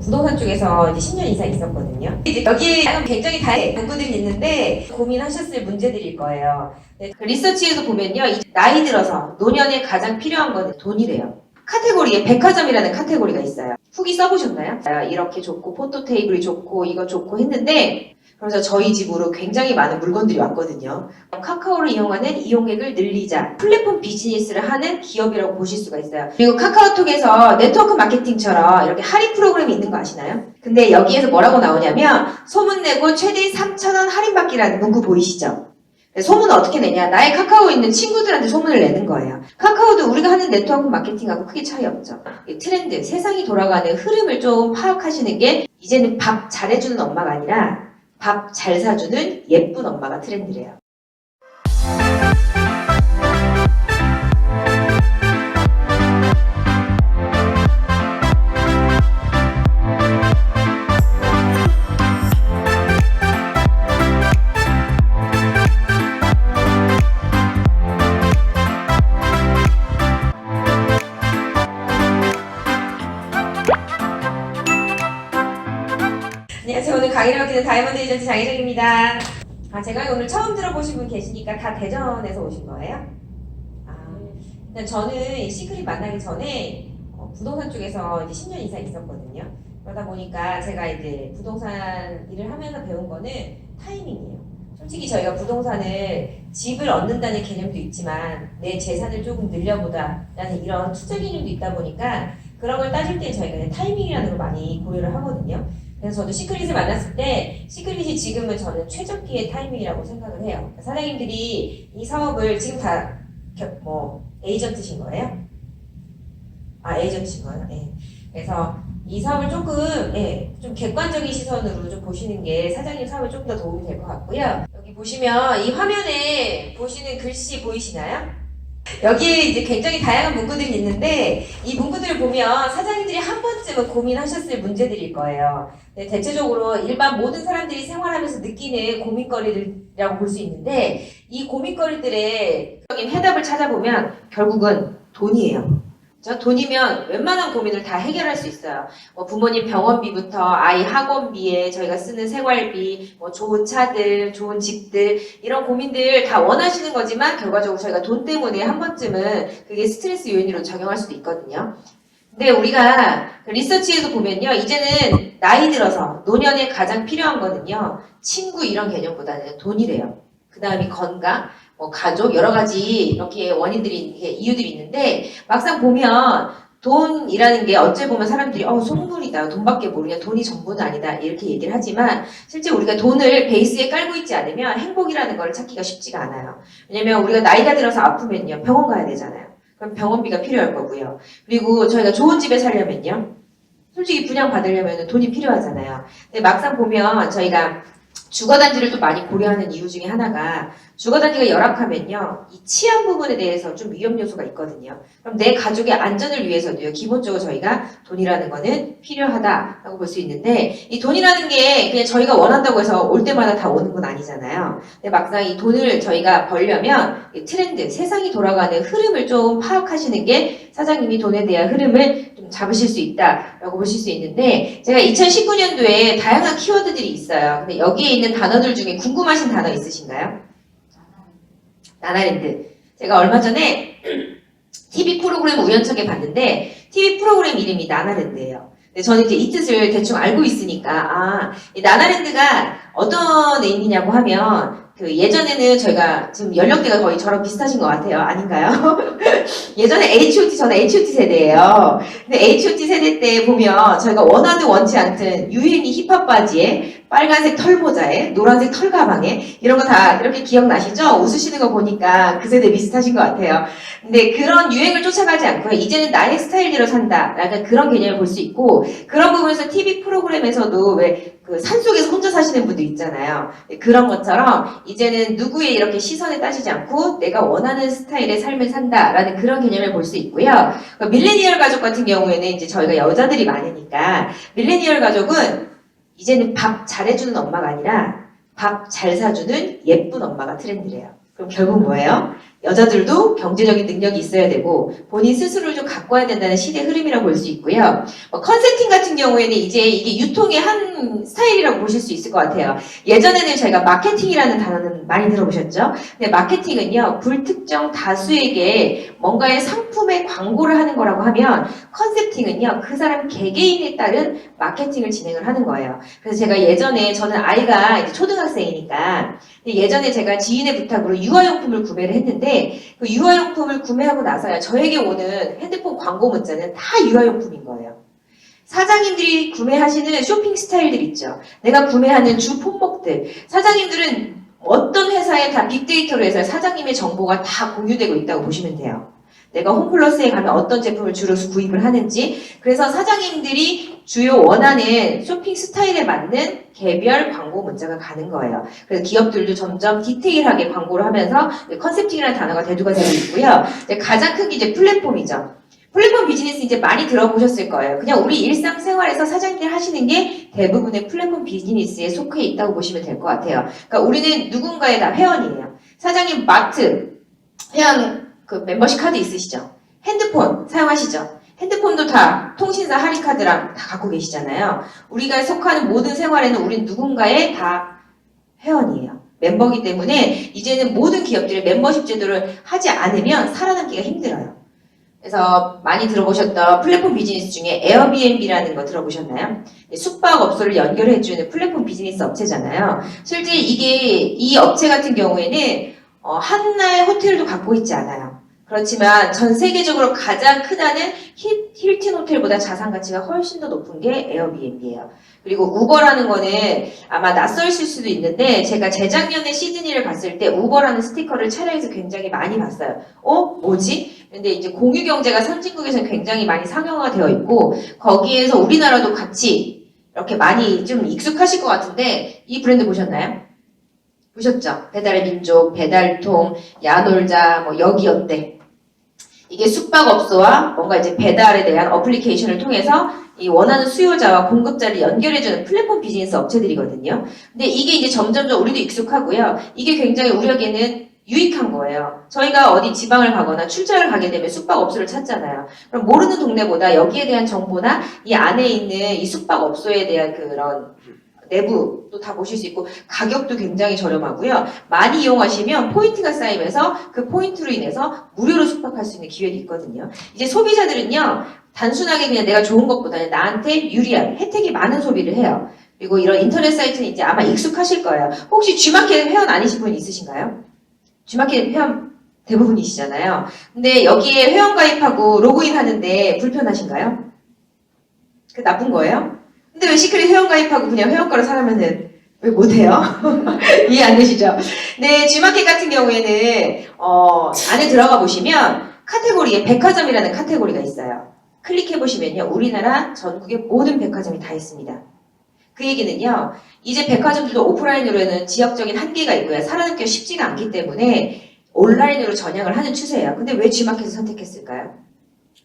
부동산 쪽에서 이제 10년 이상 있었거든요. 이제 여기 굉장히 다양한 문구들이 있는데 고민하셨을 문제들일 거예요. 그 리서치에서 보면요, 나이 들어서 노년에 가장 필요한 건 돈이래요. 카테고리에 백화점이라는 카테고리가 있어요. 후기 써보셨나요? 이렇게 좋고 포토 테이블이 좋고 이거 좋고 했는데, 그래서 저희 집으로 굉장히 많은 물건들이 왔거든요. 카카오를 이용하는 이용액을 늘리자, 플랫폼 비즈니스를 하는 기업이라고 보실 수가 있어요. 그리고 카카오톡에서 네트워크 마케팅처럼 이렇게 할인 프로그램이 있는 거 아시나요? 근데 여기에서 뭐라고 나오냐면 소문내고 최대 3,000원 할인받기라는 문구 보이시죠? 소문은 어떻게 내냐? 나의 카카오에 있는 친구들한테 소문을 내는 거예요. 카카오도 우리가 하는 네트워크 마케팅하고 크게 차이 없죠. 트렌드, 세상이 돌아가는 흐름을 좀 파악하시는 게 이제는 밥 잘해주는 엄마가 아니라 밥 잘 사주는 예쁜 엄마가 트렌드래요. 안녕하세요. 오늘 강의를 맡기는 다이아몬드 에이전트 장혜정입니다. 제가 오늘 처음 들어보신 분 계시니까 다 대전에서 오신 거예요? 저는 시크릿 만나기 전에 부동산 쪽에서 이제 10년 이상 있었거든요. 그러다 보니까 제가 이제 부동산 일을 하면서 배운 거는 타이밍이에요. 솔직히 저희가 부동산을 집을 얻는다는 개념도 있지만 내 재산을 조금 늘려보다라는 이런 투자 개념도 있다 보니까 그런 걸 따질 때 저희가 타이밍이라는 걸 많이 고려를 하거든요. 그래서 저도 시크릿을 만났을 때 시크릿이 지금은 저는 최적기의 타이밍이라고 생각을 해요. 사장님들이 이 사업을 지금 다 에이전트신 거예요? 에이전트신 거예요? 네. 그래서 이 사업을 조금 좀 객관적인 시선으로 좀 보시는 게 사장님 사업에 조금 더 도움이 될 것 같고요. 여기 보시면 이 화면에 보시는 글씨 보이시나요? 여기에 이제 굉장히 다양한 문구들이 있는데 이 문구들을 보면 사장님들이 한 번쯤은 고민하셨을 문제들일 거예요. 대체적으로 일반 모든 사람들이 생활하면서 느끼는 고민거리들이라고 볼 수 있는데 이 고민거리들의 해답을 찾아보면 결국은 돈이에요. 돈이면 웬만한 고민을 다 해결할 수 있어요. 부모님 병원비부터 아이 학원비에 저희가 쓰는 생활비, 좋은 차들, 좋은 집들 이런 고민들 다 원하시는 거지만 결과적으로 저희가 돈 때문에 한 번쯤은 그게 스트레스 요인으로 작용할 수도 있거든요. 근데 우리가 리서치에서 보면요, 이제는 나이 들어서 노년에 가장 필요한 거는요, 친구 이런 개념보다는 돈이래요. 그 다음이 건강, 가족, 여러 가지 이렇게 이유들이 있는데 막상 보면 돈이라는 게 어째 보면 사람들이 속물이다, 돈밖에 모르냐, 돈이 전부는 아니다 이렇게 얘기를 하지만 실제 우리가 돈을 베이스에 깔고 있지 않으면 행복이라는 걸 찾기가 쉽지가 않아요. 왜냐면 우리가 나이가 들어서 아프면요 병원 가야 되잖아요. 그럼 병원비가 필요할 거고요. 그리고 저희가 좋은 집에 살려면요 솔직히 분양 받으려면 돈이 필요하잖아요. 근데 막상 보면 저희가 주거단지를 또 많이 고려하는 이유 중에 하나가 주거단지가 열악하면요 이 치안 부분에 대해서 좀 위험 요소가 있거든요. 그럼 내 가족의 안전을 위해서도요 기본적으로 저희가 돈이라는 거는 필요하다라고 볼 수 있는데 이 돈이라는 게 그냥 저희가 원한다고 해서 올 때마다 다 오는 건 아니잖아요. 근데 막상 이 돈을 저희가 벌려면 트렌드, 세상이 돌아가는 흐름을 좀 파악하시는 게 사장님이 돈에 대한 흐름을 좀 잡으실 수 있다라고 보실 수 있는데 제가 2019년도에 다양한 키워드들이 있어요. 근데 여기에 있는 단어들 중에 궁금하신 단어 있으신가요? 나나랜드. 제가 얼마 전에 TV 프로그램 우연찮게 봤는데 TV 프로그램 이름이 나나랜드예요. 근데 저는 이제 이 뜻을 대충 알고 있으니까 이 나나랜드가 어떤 의미냐고 하면 예전에는 저희가 지금 연령대가 거의 저랑 비슷하신 것 같아요. 아닌가요? 예전에 저는 H.O.T 세대예요. 근데 H.O.T 세대 때 보면 저희가 원하든 원치 않든 유행이 힙합 바지에 빨간색 털모자에 노란색 털가방에 이런 거 다 이렇게 기억나시죠? 웃으시는 거 보니까 그 세대 비슷하신 것 같아요. 근데 그런 유행을 쫓아가지 않고요. 이제는 나의 스타일대로 산다. 약간 그런 개념을 볼 수 있고 그런 부분에서 TV 프로그램에서도 왜 그 산속에서 혼자 사시는 분들 있잖아요. 그런 것처럼 이제는 누구의 이렇게 시선에 따지지 않고 내가 원하는 스타일의 삶을 산다라는 그런 개념을 볼 수 있고요. 밀레니얼 가족 같은 경우에는 이제 저희가 여자들이 많으니까 밀레니얼 가족은 이제는 밥 잘해주는 엄마가 아니라 밥 잘 사주는 예쁜 엄마가 트렌드래요. 그럼 결국 뭐예요? 여자들도 경제적인 능력이 있어야 되고 본인 스스로를 좀 가꿔야 된다는 시대 흐름이라고 볼 수 있고요. 컨설팅 같은 경우에는 이제 이게 유통의 한 스타일이라고 보실 수 있을 것 같아요. 예전에는 저희가 마케팅이라는 단어는 많이 들어보셨죠? 근데 마케팅은요, 불특정 다수에게 뭔가의 상품의 광고를 하는 거라고 하면 컨설팅은요, 그 사람 개개인에 따른 마케팅을 진행을 하는 거예요. 그래서 제가 예전에 저는 아이가 이제 초등학생이니까 예전에 제가 지인의 부탁으로 유아용품을 구매를 했는데 그 유아용품을 구매하고 나서야 저에게 오는 핸드폰 광고 문자는 다 유아용품인 거예요. 사장님들이 구매하시는 쇼핑 스타일들 있죠. 내가 구매하는 주 품목들. 사장님들은 어떤 회사에 다 빅데이터로 해서 사장님의 정보가 다 공유되고 있다고 보시면 돼요. 내가 홈플러스에 가면 어떤 제품을 주로 구입을 하는지, 그래서 사장님들이 주요 원하는 쇼핑 스타일에 맞는 개별 광고 문자가 가는 거예요. 그래서 기업들도 점점 디테일하게 광고를 하면서 컨셉팅이라는 단어가 대두가 되고 있고요. 가장 큰 게 이제 플랫폼이죠. 플랫폼 비즈니스 이제 많이 들어보셨을 거예요. 그냥 우리 일상생활에서 사장님들 하시는 게 대부분의 플랫폼 비즈니스에 속해 있다고 보시면 될 것 같아요. 그러니까 우리는 누군가의 다 회원이에요. 사장님 마트, 회원 그 멤버십 카드 있으시죠? 핸드폰 사용하시죠? 핸드폰도 다 통신사 할인카드랑 다 갖고 계시잖아요. 우리가 속하는 모든 생활에는 우린 누군가의 다 회원이에요. 멤버이기 때문에 이제는 모든 기업들이 멤버십 제도를 하지 않으면 살아남기가 힘들어요. 그래서 많이 들어보셨던 플랫폼 비즈니스 중에 에어비앤비라는 거 들어보셨나요? 숙박업소를 연결해주는 플랫폼 비즈니스 업체잖아요. 실제 이 업체 같은 경우에는 하나의 호텔도 갖고 있지 않아요. 그렇지만 전 세계적으로 가장 크다는 힐튼 호텔보다 자산 가치가 훨씬 더 높은 게 에어비앤비예요. 그리고 우버라는 거는 아마 낯설실 수도 있는데 제가 재작년에 시드니를 갔을 때 우버라는 스티커를 차량에서 굉장히 많이 봤어요. 뭐지? 근데 이제 공유 경제가 선진국에서는 굉장히 많이 상용화되어 있고 거기에서 우리나라도 같이 이렇게 많이 좀 익숙하실 것 같은데 이 브랜드 보셨나요? 보셨죠? 배달의 민족, 배달통, 야놀자, 뭐 여기 어때? 이게 숙박업소와 뭔가 이제 배달에 대한 어플리케이션을 통해서 이 원하는 수요자와 공급자를 연결해주는 플랫폼 비즈니스 업체들이거든요. 근데 이게 이제 점점점 우리도 익숙하고요. 이게 굉장히 우리에게는 유익한 거예요. 저희가 어디 지방을 가거나 출장을 가게 되면 숙박업소를 찾잖아요. 그럼 모르는 동네보다 여기에 대한 정보나 이 안에 있는 이 숙박업소에 대한 그런 내부도 다 보실 수 있고 가격도 굉장히 저렴하고요. 많이 이용하시면 포인트가 쌓이면서 그 포인트로 인해서 무료로 숙박할 수 있는 기회도 있거든요. 이제 소비자들은요. 단순하게 그냥 내가 좋은 것보다는 나한테 유리한 혜택이 많은 소비를 해요. 그리고 이런 인터넷 사이트는 이제 아마 익숙하실 거예요. 혹시 G마켓 회원 아니신 분 있으신가요? G마켓 회원 대부분이시잖아요. 근데 여기에 회원 가입하고 로그인 하는데 불편하신가요? 그 나쁜 거예요? 근데 왜 시크릿 회원 가입하고 그냥 회원가로 사라면은 왜 못해요? 이해 안 되시죠? 네, G마켓 같은 경우에는 안에 들어가 보시면 카테고리에 백화점이라는 카테고리가 있어요. 클릭해 보시면요, 우리나라 전국의 모든 백화점이 다 있습니다. 그 얘기는요, 이제 백화점들도 오프라인으로는 지역적인 한계가 있고요, 살아남기가 쉽지가 않기 때문에 온라인으로 전향을 하는 추세예요. 근데 왜 G마켓을 선택했을까요?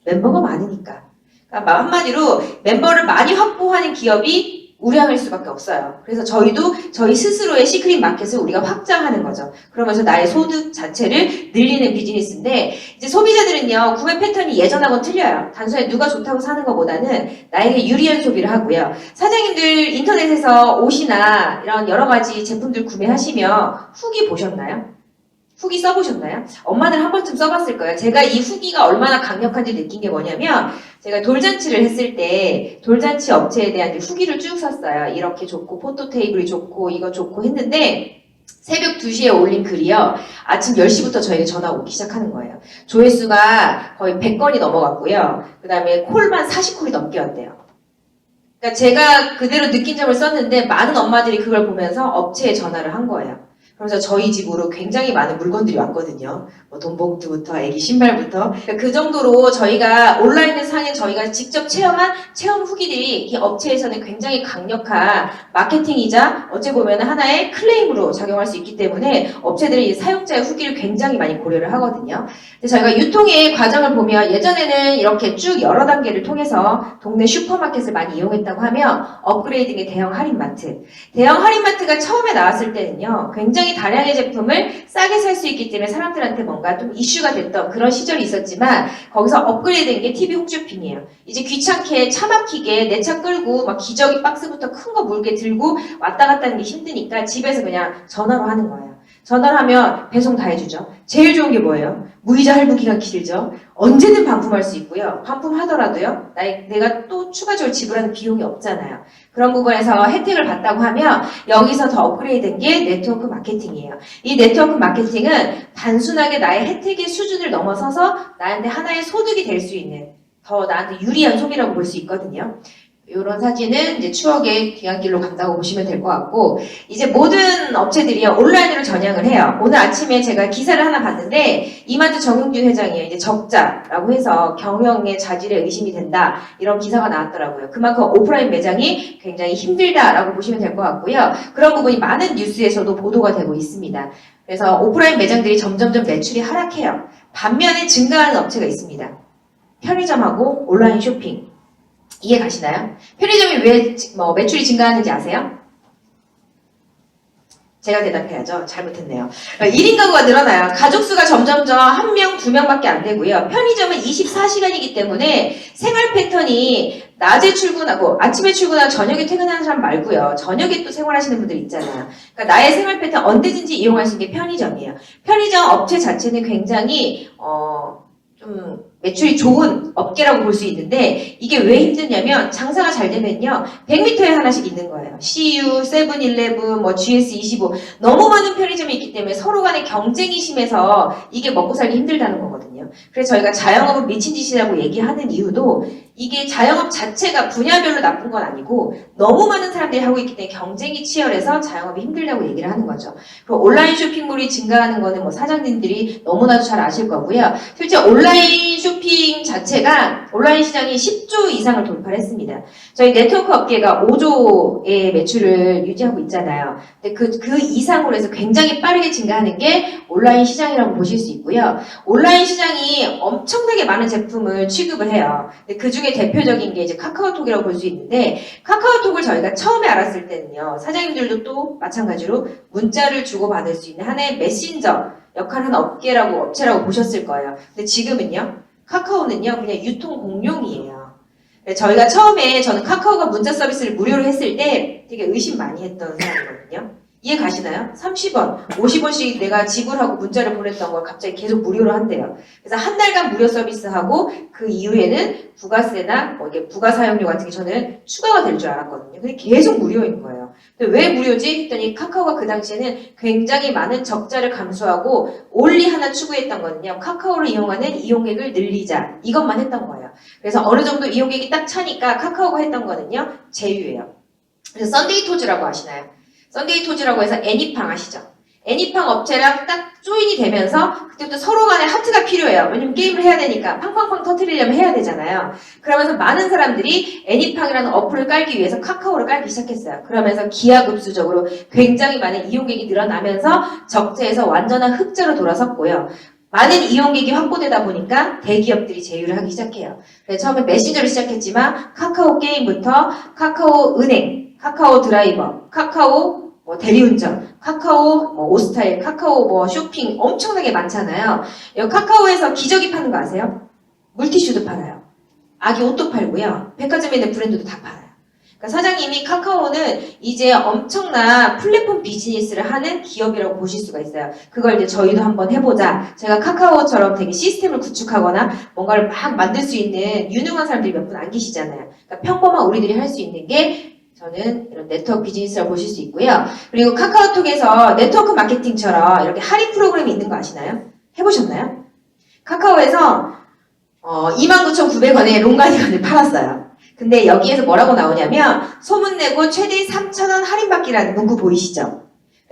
멤버가 많으니까. 그러니까 한마디로 멤버를 많이 확보하는 기업이 우량할 수밖에 없어요. 그래서 저희도 저희 스스로의 시크릿 마켓을 우리가 확장하는 거죠. 그러면서 나의 소득 자체를 늘리는 비즈니스인데 이제 소비자들은요. 구매 패턴이 예전하고는 틀려요. 단순히 누가 좋다고 사는 것보다는 나에게 유리한 소비를 하고요. 사장님들 인터넷에서 옷이나 이런 여러 가지 제품들 구매하시면 후기 보셨나요? 후기 써보셨나요? 엄마들 한 번쯤 써봤을 거예요. 제가 이 후기가 얼마나 강력한지 느낀 게 뭐냐면 제가 돌잔치를 했을 때 돌잔치 업체에 대한 후기를 쭉 썼어요. 이렇게 좋고 포토 테이블이 좋고 이거 좋고 했는데 새벽 2시에 올린 글이요. 아침 10시부터 저에게 전화가 오기 시작하는 거예요. 조회수가 거의 100건이 넘어갔고요. 그 다음에 콜만 40콜이 넘게 왔대요. 그러니까 제가 그대로 느낀 점을 썼는데 많은 엄마들이 그걸 보면서 업체에 전화를 한 거예요. 그래서 저희 집으로 굉장히 많은 물건들이 왔거든요. 뭐 돈봉투부터 애기 신발부터. 그러니까 그 정도로 저희가 온라인에서 상인 저희가 직접 체험한 체험 후기들이 이 업체에서는 굉장히 강력한 마케팅이자 어찌 보면 하나의 클레임으로 작용할 수 있기 때문에 업체들이 사용자의 후기를 굉장히 많이 고려를 하거든요. 근데 저희가 유통의 과정을 보면 예전에는 이렇게 쭉 여러 단계를 통해서 동네 슈퍼마켓을 많이 이용했다고 하면 업그레이딩의 대형 할인마트. 대형 할인마트가 처음에 나왔을 때는요. 굉장히 다량의 제품을 싸게 살 수 있기 때문에 사람들한테 뭔가 뭔가 좀 이슈가 됐던 그런 시절이 있었지만 거기서 업그레이드된 게 TV 홈쇼핑이에요. 이제 귀찮게 차 막히게 내 차 끌고 막 기저귀 박스부터 큰 거 물게 들고 왔다 갔다 하는 게 힘드니까 집에서 그냥 전화로 하는 거예요. 전화를 하면 배송 다 해주죠. 제일 좋은 게 뭐예요? 무이자 할부 기간 길죠. 언제든 반품할 수 있고요. 반품하더라도요. 내가 또 추가적으로 지불하는 비용이 없잖아요. 그런 부분에서 혜택을 받다고 하면 여기서 더 업그레이드된 게 네트워크 마케팅이에요. 이 네트워크 마케팅은 단순하게 나의 혜택의 수준을 넘어서서 나한테 하나의 소득이 될 수 있는 더 나한테 유리한 소비라고 볼 수 있거든요. 이런 사진은 이제 추억의 귀향길로 간다고 보시면 될 것 같고, 이제 모든 업체들이 온라인으로 전향을 해요. 오늘 아침에 제가 기사를 하나 봤는데 이마트 정용준 회장이 이제 적자라고 해서 경영의 자질에 의심이 된다, 이런 기사가 나왔더라고요. 그만큼 오프라인 매장이 굉장히 힘들다라고 보시면 될 것 같고요. 그런 부분이 많은 뉴스에서도 보도가 되고 있습니다. 그래서 오프라인 매장들이 점점점 매출이 하락해요. 반면에 증가하는 업체가 있습니다. 편의점하고 온라인 쇼핑. 이해 가시나요? 편의점이 왜 매출이 증가하는지 아세요? 제가 대답해야죠. 잘못했네요. 1인 가구가 늘어나요. 가족 수가 점점점 1명, 2명밖에 안 되고요. 편의점은 24시간이기 때문에 생활 패턴이 낮에 출근하고 아침에 출근하고 저녁에 퇴근하는 사람 말고요. 저녁에 또 생활하시는 분들 있잖아요. 그러니까 나의 생활 패턴 언제든지 이용할 수 있는 게 편의점이에요. 편의점 업체 자체는 굉장히 좀 매출이 좋은 업계라고 볼 수 있는데 이게 왜 힘드냐면 장사가 잘 되면요 100m에 하나씩 있는 거예요. CU, 세븐일레븐, GS25 너무 많은 편의점이 있기 때문에 서로 간의 경쟁이 심해서 이게 먹고 살기 힘들다는 거거든요. 그래서 저희가 자영업은 미친 짓이라고 얘기하는 이유도 이게 자영업 자체가 분야별로 나쁜 건 아니고 너무 많은 사람들이 하고 있기 때문에 경쟁이 치열해서 자영업이 힘들다고 얘기를 하는 거죠. 그리고 온라인 쇼핑몰이 증가하는 거는 사장님들이 너무나도 잘 아실 거고요. 실제 온라인 쇼핑 자체가 온라인 시장이 10조 이상을 돌파를 했습니다. 저희 네트워크 업계가 5조의 매출을 유지하고 있잖아요. 근데 그 이상으로 해서 굉장히 빠르게 증가하는 게 온라인 시장이라고 보실 수 있고요. 온라인 시장이 엄청나게 많은 제품을 취급을 해요. 근데 그 중에 대표적인 게 이제 카카오톡이라고 볼 수 있는데 카카오톡을 저희가 처음에 알았을 때는요. 사장님들도 또 마찬가지로 문자를 주고받을 수 있는 하나의 메신저 역할하는 업체라고 보셨을 거예요. 근데 지금은요. 카카오는요. 그냥 유통 공룡이에요. 저희가 처음에 저는 카카오가 문자 서비스를 무료로 했을 때 되게 의심 많이 했던 사람이거든요. 이해 가시나요? 30원, 50원씩 내가 지불하고 문자를 보냈던 걸 갑자기 계속 무료로 한대요. 그래서 한 달간 무료 서비스하고 그 이후에는 부가세나 이게 부가 사용료 같은 게 저는 추가가 될 줄 알았거든요. 근데 계속 무료인 거예요. 근데 왜 무료지? 했더니 카카오가 그 당시에는 굉장히 많은 적자를 감수하고 올리 하나 추구했던 거는요. 카카오를 이용하는 이용객을 늘리자. 이것만 했던 거예요. 그래서 어느 정도 이용객이 딱 차니까 카카오가 했던 거는요. 제휴예요. 그래서 썬데이 토즈라고 아시나요? 썬데이 토즈라고 해서 애니팡 아시죠? 애니팡 업체랑 딱 조인이 되면서 그때부터 서로 간에 하트가 필요해요. 왜냐면 게임을 해야 되니까 팡팡팡 터트리려면 해야 되잖아요. 그러면서 많은 사람들이 애니팡이라는 어플을 깔기 위해서 카카오를 깔기 시작했어요. 그러면서 기하급수적으로 굉장히 많은 이용객이 늘어나면서 적자에서 완전한 흑자로 돌아섰고요. 많은 이용객이 확보되다 보니까 대기업들이 제휴를 하기 시작해요. 그래서 처음에 메신저를 시작했지만 카카오 게임부터 카카오 은행, 카카오 드라이버, 카카오 대리운전, 카카오 오스타일, 카카오 쇼핑 엄청나게 많잖아요. 여기 카카오에서 기저귀 파는 거 아세요? 물티슈도 팔아요. 아기 옷도 팔고요. 백화점에 있는 브랜드도 다 팔아요. 그러니까 사장님이 카카오는 이제 엄청난 플랫폼 비즈니스를 하는 기업이라고 보실 수가 있어요. 그걸 이제 저희도 한번 해보자. 제가 카카오처럼 되게 시스템을 구축하거나 뭔가를 막 만들 수 있는 유능한 사람들이 몇 분 안 계시잖아요. 그러니까 평범한 우리들이 할 수 있는 게 저는 이런 네트워크 비즈니스라고 보실 수 있고요. 그리고 카카오톡에서 네트워크 마케팅처럼 이렇게 할인 프로그램이 있는 거 아시나요? 해보셨나요? 카카오에서 29,900원에 롱가디건을 팔았어요. 근데 여기에서 뭐라고 나오냐면 소문내고 최대 3,000원 할인받기라는 문구 보이시죠?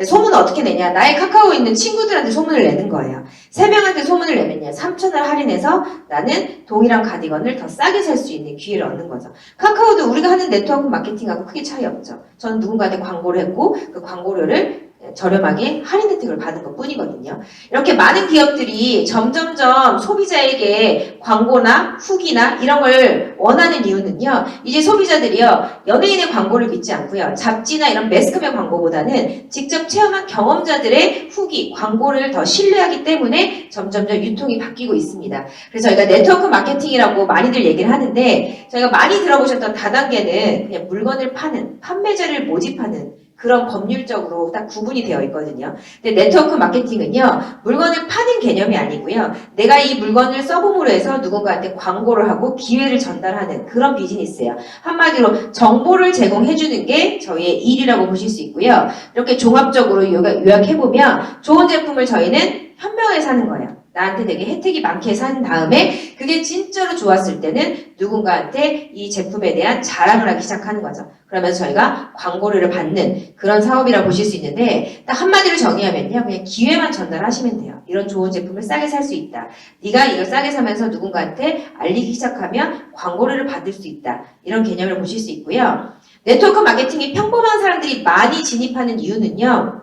소문은 어떻게 내냐? 나의 카카오에 있는 친구들한테 소문을 내는 거예요. 3명한테 소문을 내면요. 3,000원 할인해서 나는 동일한 가디건을 더 싸게 살 수 있는 기회를 얻는 거죠. 카카오도 우리가 하는 네트워크 마케팅하고 크게 차이 없죠. 저는 누군가한테 광고를 했고 그 광고료를 저렴하게 할인 혜택을 받은 것 뿐이거든요. 이렇게 많은 기업들이 점점점 소비자에게 광고나 후기나 이런 걸 원하는 이유는요. 이제 소비자들이요. 연예인의 광고를 믿지 않고요. 잡지나 이런 매스컴의 광고보다는 직접 체험한 경험자들의 후기, 광고를 더 신뢰하기 때문에 점점점 유통이 바뀌고 있습니다. 그래서 저희가 네트워크 마케팅이라고 많이들 얘기를 하는데 저희가 많이 들어보셨던 다단계는 그냥 물건을 파는, 판매자를 모집하는 그런 법률적으로 딱 구분이 되어 있거든요. 근데 네트워크 마케팅은요, 물건을 파는 개념이 아니고요. 내가 이 물건을 써봄으로 해서 누군가한테 광고를 하고 기회를 전달하는 그런 비즈니스예요. 한마디로 정보를 제공해주는 게 저희의 일이라고 보실 수 있고요. 이렇게 종합적으로 요약해보면 좋은 제품을 저희는 현명하게 사는 거예요. 나한테 되게 혜택이 많게 산 다음에 그게 진짜로 좋았을 때는 누군가한테 이 제품에 대한 자랑을 하기 시작하는 거죠. 그러면서 저희가 광고료를 받는 그런 사업이라고 보실 수 있는데 딱 한마디로 정의하면요. 그냥 기회만 전달하시면 돼요. 이런 좋은 제품을 싸게 살 수 있다. 네가 이걸 싸게 사면서 누군가한테 알리기 시작하면 광고료를 받을 수 있다. 이런 개념을 보실 수 있고요. 네트워크 마케팅이 평범한 사람들이 많이 진입하는 이유는요.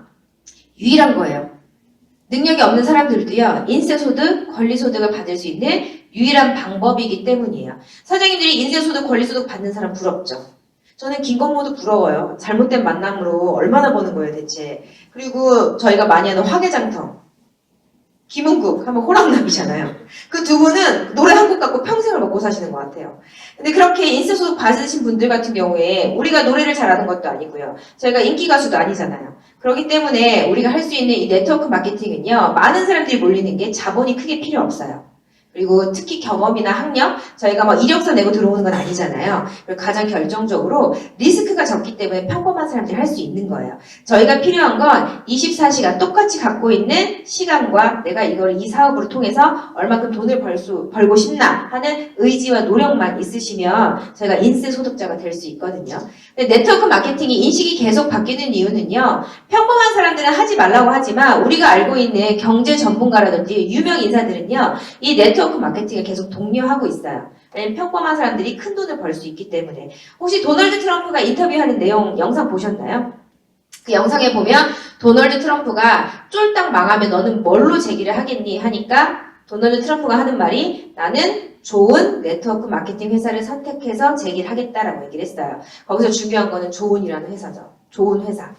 유일한 거예요. 능력이 없는 사람들도요. 인세소득, 권리소득을 받을 수 있는 유일한 방법이기 때문이에요. 사장님들이 인세소득, 권리소득 받는 사람 부럽죠. 저는 김건모도 부러워요. 잘못된 만남으로 얼마나 버는 거예요 대체. 그리고 저희가 많이 하는 화개장터. 김은국 하면 호랑나비잖아요. 그 두 분은 노래 한 곡 갖고 평생을 먹고 사시는 것 같아요. 근데 그렇게 인세소득 받으신 분들 같은 경우에 우리가 노래를 잘하는 것도 아니고요. 저희가 인기 가수도 아니잖아요. 그렇기 때문에 우리가 할 수 있는 이 네트워크 마케팅은요. 많은 사람들이 몰리는 게 자본이 크게 필요 없어요. 그리고 특히 경험이나 학력, 저희가 뭐 이력서 내고 들어오는 건 아니잖아요. 그리고 가장 결정적으로 리스크가 적기 때문에 평범한 사람들이 할 수 있는 거예요. 저희가 필요한 건 24시간 똑같이 갖고 있는 시간과 내가 이걸 이 사업으로 통해서 얼마큼 돈을 벌고 싶나 하는 의지와 노력만 있으시면 저희가 인세 소득자가 될 수 있거든요. 근데 네트워크 마케팅이 인식이 계속 바뀌는 이유는요. 평범한 사람들은 하지 말라고 하지만 우리가 알고 있는 경제 전문가라든지 유명 인사들은요. 이 네트워크 마케팅을 계속 독려하고 있어요. 왜냐면 평범한 사람들이 큰 돈을 벌 수 있기 때문에. 혹시 도널드 트럼프가 인터뷰하는 내용 영상 보셨나요? 그 영상에 보면 도널드 트럼프가 쫄딱 망하면 너는 뭘로 재기를 하겠니? 하니까 도널드 트럼프가 하는 말이 나는 좋은 네트워크 마케팅 회사를 선택해서 재기를 하겠다라고 얘기를 했어요. 거기서 중요한 거는 좋은이라는 회사죠. 좋은 회사.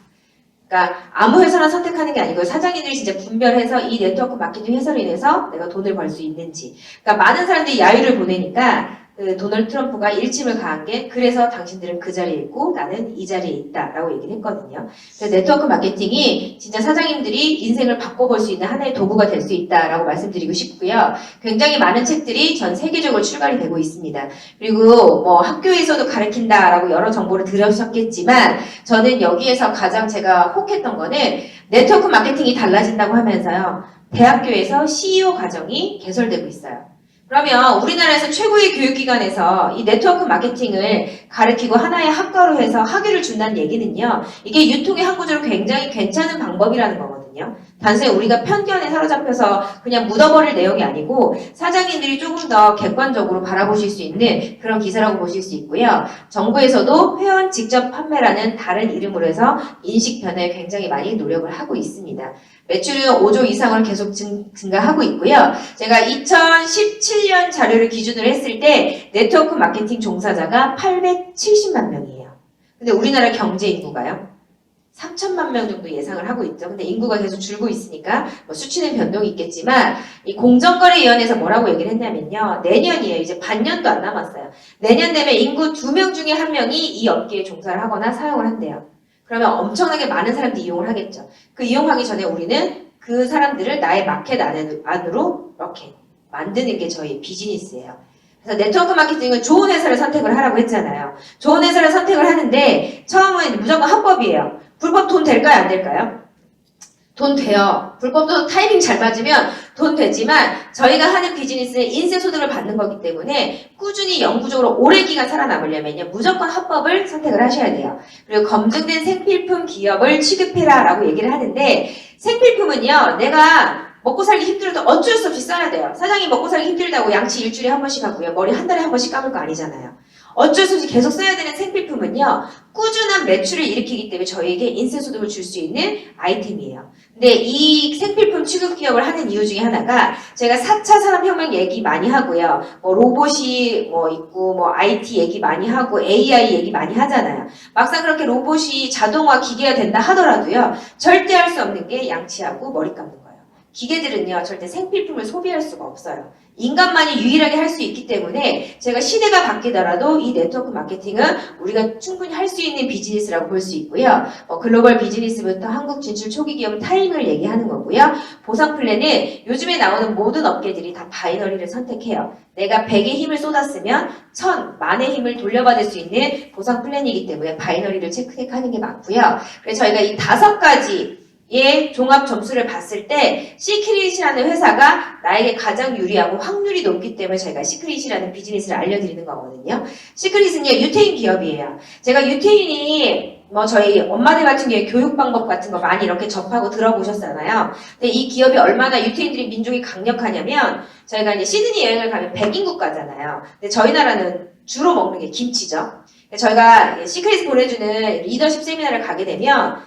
그러니까 아무 회사나 선택하는 게 아니고 사장님들이 진짜 분별해서 이 네트워크 마케팅 회사로 인해서 내가 돈을 벌 수 있는지. 그러니까 많은 사람들이 야유를 보내니까 그 도널드 트럼프가 일침을 가한 게 그래서 당신들은 그 자리에 있고 나는 이 자리에 있다라고 얘기를 했거든요. 그래서 네트워크 마케팅이 진짜 사장님들이 인생을 바꿔볼 수 있는 하나의 도구가 될 수 있다라고 말씀드리고 싶고요. 굉장히 많은 책들이 전 세계적으로 출간이 되고 있습니다. 그리고 뭐 학교에서도 가르친다라고 여러 정보를 들으셨겠지만 저는 여기에서 가장 제가 혹했던 거는 네트워크 마케팅이 달라진다고 하면서요. 대학교에서 CEO 과정이 개설되고 있어요. 그러면 우리나라에서 최고의 교육기관에서 이 네트워크 마케팅을 가르치고 하나의 학과로 해서 학위를 준다는 얘기는요. 이게 유통의 항구적으로 굉장히 괜찮은 방법이라는 거거든요. 단순히 우리가 편견에 사로잡혀서 그냥 묻어버릴 내용이 아니고 사장님들이 조금 더 객관적으로 바라보실 수 있는 그런 기사라고 보실 수 있고요. 정부에서도 회원 직접 판매라는 다른 이름으로 해서 인식 변화에 굉장히 많이 노력을 하고 있습니다. 매출은 5조 이상을 계속 증가하고 있고요. 제가 2017년 자료를 기준으로 했을 때 네트워크 마케팅 종사자가 870만 명이에요. 근데 우리나라 경제 인구가요? 3천만 명 정도 예상을 하고 있죠. 근데 인구가 계속 줄고 있으니까 뭐 수치는 변동이 있겠지만 이 공정거래위원회에서 뭐라고 얘기를 했냐면요. 내년이에요. 이제 반년도 안 남았어요. 내년 되면 인구 2명 중에 1명이 이 업계에 종사를 하거나 사용을 한대요. 그러면 엄청나게 많은 사람들이 이용을 하겠죠. 그 이용하기 전에 우리는 그 사람들을 나의 마켓 안으로 이렇게 만드는 게 저희 비즈니스예요. 그래서 네트워크 마케팅은 좋은 회사를 선택을 하라고 했잖아요. 좋은 회사를 선택을 하는데 처음은 무조건 합법이에요. 불법 돈 될까요? 안 될까요? 돈 돼요. 불법도 타이밍 잘 맞으면 돈 되지만 저희가 하는 비즈니스는 인세소득을 받는 거기 때문에 꾸준히 영구적으로 오래 기간 살아남으려면요. 무조건 합법을 선택을 하셔야 돼요. 그리고 검증된 생필품 기업을 취급해라 라고 얘기를 하는데 생필품은요. 내가 먹고 살기 힘들어도 어쩔 수 없이 써야 돼요. 사장님 먹고 살기 힘들다고 양치 일주일에 한 번씩 하고요. 머리 한 달에 한 번씩 감을 거 아니잖아요. 어쩔 수 없이 계속 써야 되는 생필품은요. 꾸준한 매출을 일으키기 때문에 저희에게 인쇄 소득을 줄 수 있는 아이템이에요. 근데 이 생필품 취급 기업을 하는 이유 중에 하나가 제가 4차 산업혁명 얘기 많이 하고요. 뭐 로봇이 뭐 있고 뭐 IT 얘기 많이 하고 AI 얘기 많이 하잖아요. 막상 그렇게 로봇이 자동화 기계가 된다 하더라도요. 절대 할 수 없는 게 양치하고 머리 감는 거예요. 기계들은요. 절대 생필품을 소비할 수가 없어요. 인간만이 유일하게 할 수 있기 때문에 제가 시대가 바뀌더라도 이 네트워크 마케팅은 우리가 충분히 할 수 있는 비즈니스라고 볼 수 있고요. 글로벌 비즈니스부터 한국 진출 초기 기업 타이밍을 얘기하는 거고요. 보상 플랜은 요즘에 나오는 모든 업계들이 다 바이너리를 선택해요. 내가 100의 힘을 쏟았으면 1000, 만의 힘을 돌려받을 수 있는 보상 플랜이기 때문에 바이너리를 체크하는 게 맞고요. 그래서 저희가 이 5가지 의 종합 점수를 봤을 때 시크릿이라는 회사가 나에게 가장 유리하고 확률이 높기 때문에 저희가 시크릿이라는 비즈니스를 알려드리는 거거든요. 시크릿은요 유태인 기업이에요. 제가 유태인이 뭐 저희 엄마들 같은 경우에 교육 방법 같은 거 많이 이렇게 접하고 들어보셨잖아요. 근데 이 기업이 얼마나 유태인들이 민족이 강력하냐면 저희가 이제 시드니 여행을 가면 백인 국가잖아요. 근데 저희 나라는 주로 먹는 게 김치죠. 저희가 시크릿 보내주는 리더십 세미나를 가게 되면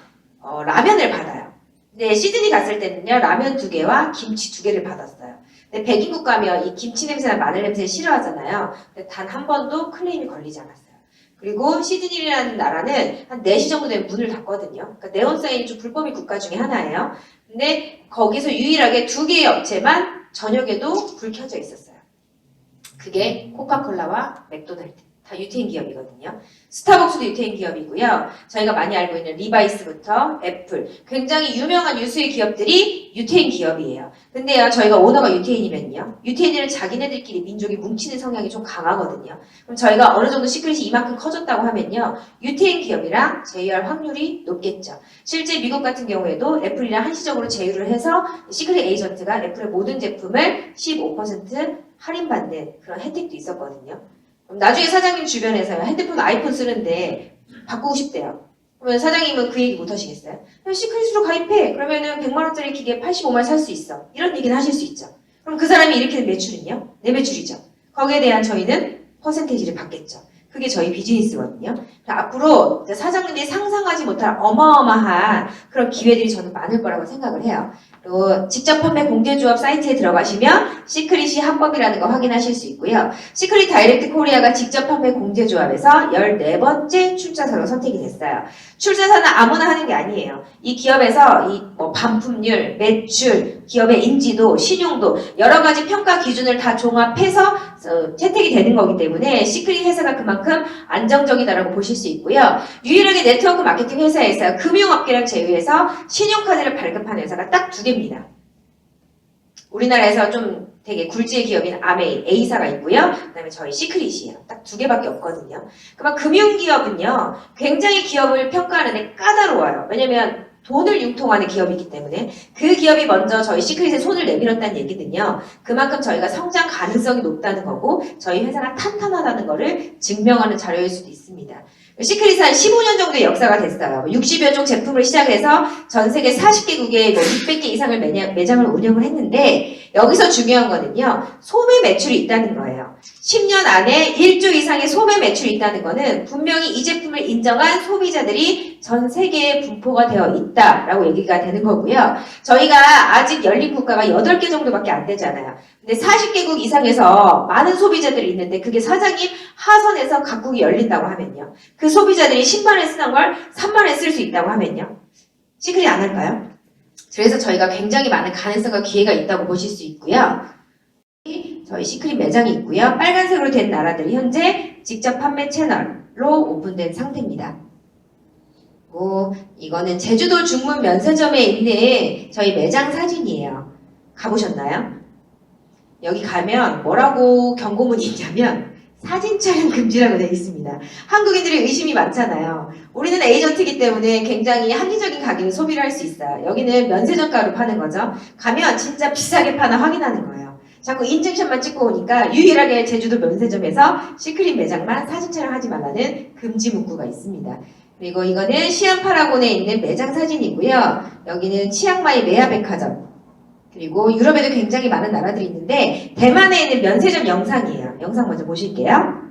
라면을 받아요. 근데 시드니 갔을 때는요 라면 2개와 김치 2개를 받았어요. 근데 백인국 가면 이 김치 냄새나 마늘 냄새 싫어하잖아요. 근데 단 한 번도 클레임이 걸리지 않았어요. 그리고 시드니라는 나라는 한 4시 정도 되면 문을 닫거든요. 그러니까 네온사인이 좀 불법인 국가 중에 하나예요. 근데 거기서 유일하게 2개의 업체만 저녁에도 불 켜져 있었어요. 그게 코카콜라와 맥도날드. 다 유태인 기업이거든요. 스타벅스도 유태인 기업이고요. 저희가 많이 알고 있는 리바이스부터 애플, 굉장히 유명한 유수의 기업들이 유태인 기업이에요. 근데요, 저희가 오너가 유태인이면요. 유태인들은 자기네들끼리 민족이 뭉치는 성향이 좀 강하거든요. 그럼 저희가 어느 정도 시크릿이 이만큼 커졌다고 하면요. 유태인 기업이랑 제휴할 확률이 높겠죠. 실제 미국 같은 경우에도 애플이랑 한시적으로 제휴를 해서 시크릿 에이전트가 애플의 모든 제품을 15% 할인받는 그런 혜택도 있었거든요. 나중에 사장님 주변에서 핸드폰 아이폰 쓰는데 바꾸고 싶대요. 그러면 사장님은 그 얘기 못 하시겠어요? 시크릿으로 가입해. 그러면은 100만 원짜리 기계 85만 살 수 있어. 이런 얘기는 하실 수 있죠. 그럼 그 사람이 일으키는 매출은요? 내 매출이죠. 거기에 대한 저희는 퍼센테이지를 받겠죠. 그게 저희 비즈니스거든요. 앞으로 사장님들이 상상하지 못할 어마어마한 그런 기회들이 저는 많을 거라고 생각을 해요. 또 직접 판매 공제조합 사이트에 들어가시면 시크릿이 합법이라는 거 확인하실 수 있고요. 시크릿 다이렉트 코리아가 직접 판매 공제조합에서 14번째 출자사로 선택이 됐어요. 출자사는 아무나 하는 게 아니에요. 이 기업에서 이 뭐 반품률, 매출, 기업의 인지도, 신용도 여러 가지 평가 기준을 다 종합해서 채택이 되는 거기 때문에 시크릿 회사가 그만큼 안정적이다라고 보실 수 있고요. 유일하게 네트워크 마케팅 회사에서 금융업계랑 제외해서 신용카드를 발급하는 회사가 딱 2개입니다. 우리나라에서 좀 되게 굴지의 기업인 아메이, A사가 있고요. 그 다음에 저희 시크릿이에요. 딱 2개밖에 없거든요. 그만 금융기업은요. 굉장히 기업을 평가하는데 까다로워요. 왜냐면 돈을 융통하는 기업이기 때문에 그 기업이 먼저 저희 시크릿에 손을 내밀었다는 얘기는요. 그만큼 저희가 성장 가능성이 높다는 거고 저희 회사가 탄탄하다는 거를 증명하는 자료일 수도 있습니다. 시크릿은 한 15년 정도의 역사가 됐어요. 60여 종 제품을 시작해서 전 세계 40개국에 600개 이상을 매장을 운영을 했는데 여기서 중요한 거는요. 소매 매출이 있다는 거예요. 10년 안에 1조 이상의 소매 매출이 있다는 거는 분명히 이 제품을 인정한 소비자들이 전 세계에 분포가 되어 있다라고 얘기가 되는 거고요. 저희가 아직 열린 국가가 8개 정도밖에 안 되잖아요. 근데 40개국 이상에서 많은 소비자들이 있는데 그게 사장님 하선에서 각국이 열린다고 하면요. 그 소비자들이 10만원 쓰는 걸 3만원에 쓸 수 있다고 하면요. 시크릿 안 할까요? 그래서 저희가 굉장히 많은 가능성과 기회가 있다고 보실 수 있고요. 저희 시크릿 매장이 있고요. 빨간색으로 된 나라들이 현재 직접 판매 채널로 오픈된 상태입니다. 이거는 제주도 중문 면세점에 있는 저희 매장 사진이에요. 가보셨나요? 여기 가면 뭐라고 경고문이 있냐면 사진 촬영 금지라고 되어 있습니다. 한국인들이 의심이 많잖아요. 우리는 에이전트이기 때문에 굉장히 합리적인 가격에 소비를 할 수 있어요. 여기는 면세점가로 파는 거죠. 가면 진짜 비싸게 파나 확인하는 거예요. 자꾸 인증샷만 찍고 오니까 유일하게 제주도 면세점에서 시크릿 매장만 사진 촬영하지 말라는 금지 문구가 있습니다. 그리고 이거는 시안파라곤에 있는 매장 사진이고요. 여기는 치앙마이 메아백화점. 그리고 유럽에도 굉장히 많은 나라들이 있는데 대만에 있는 면세점 영상이에요. 영상 먼저 보실게요.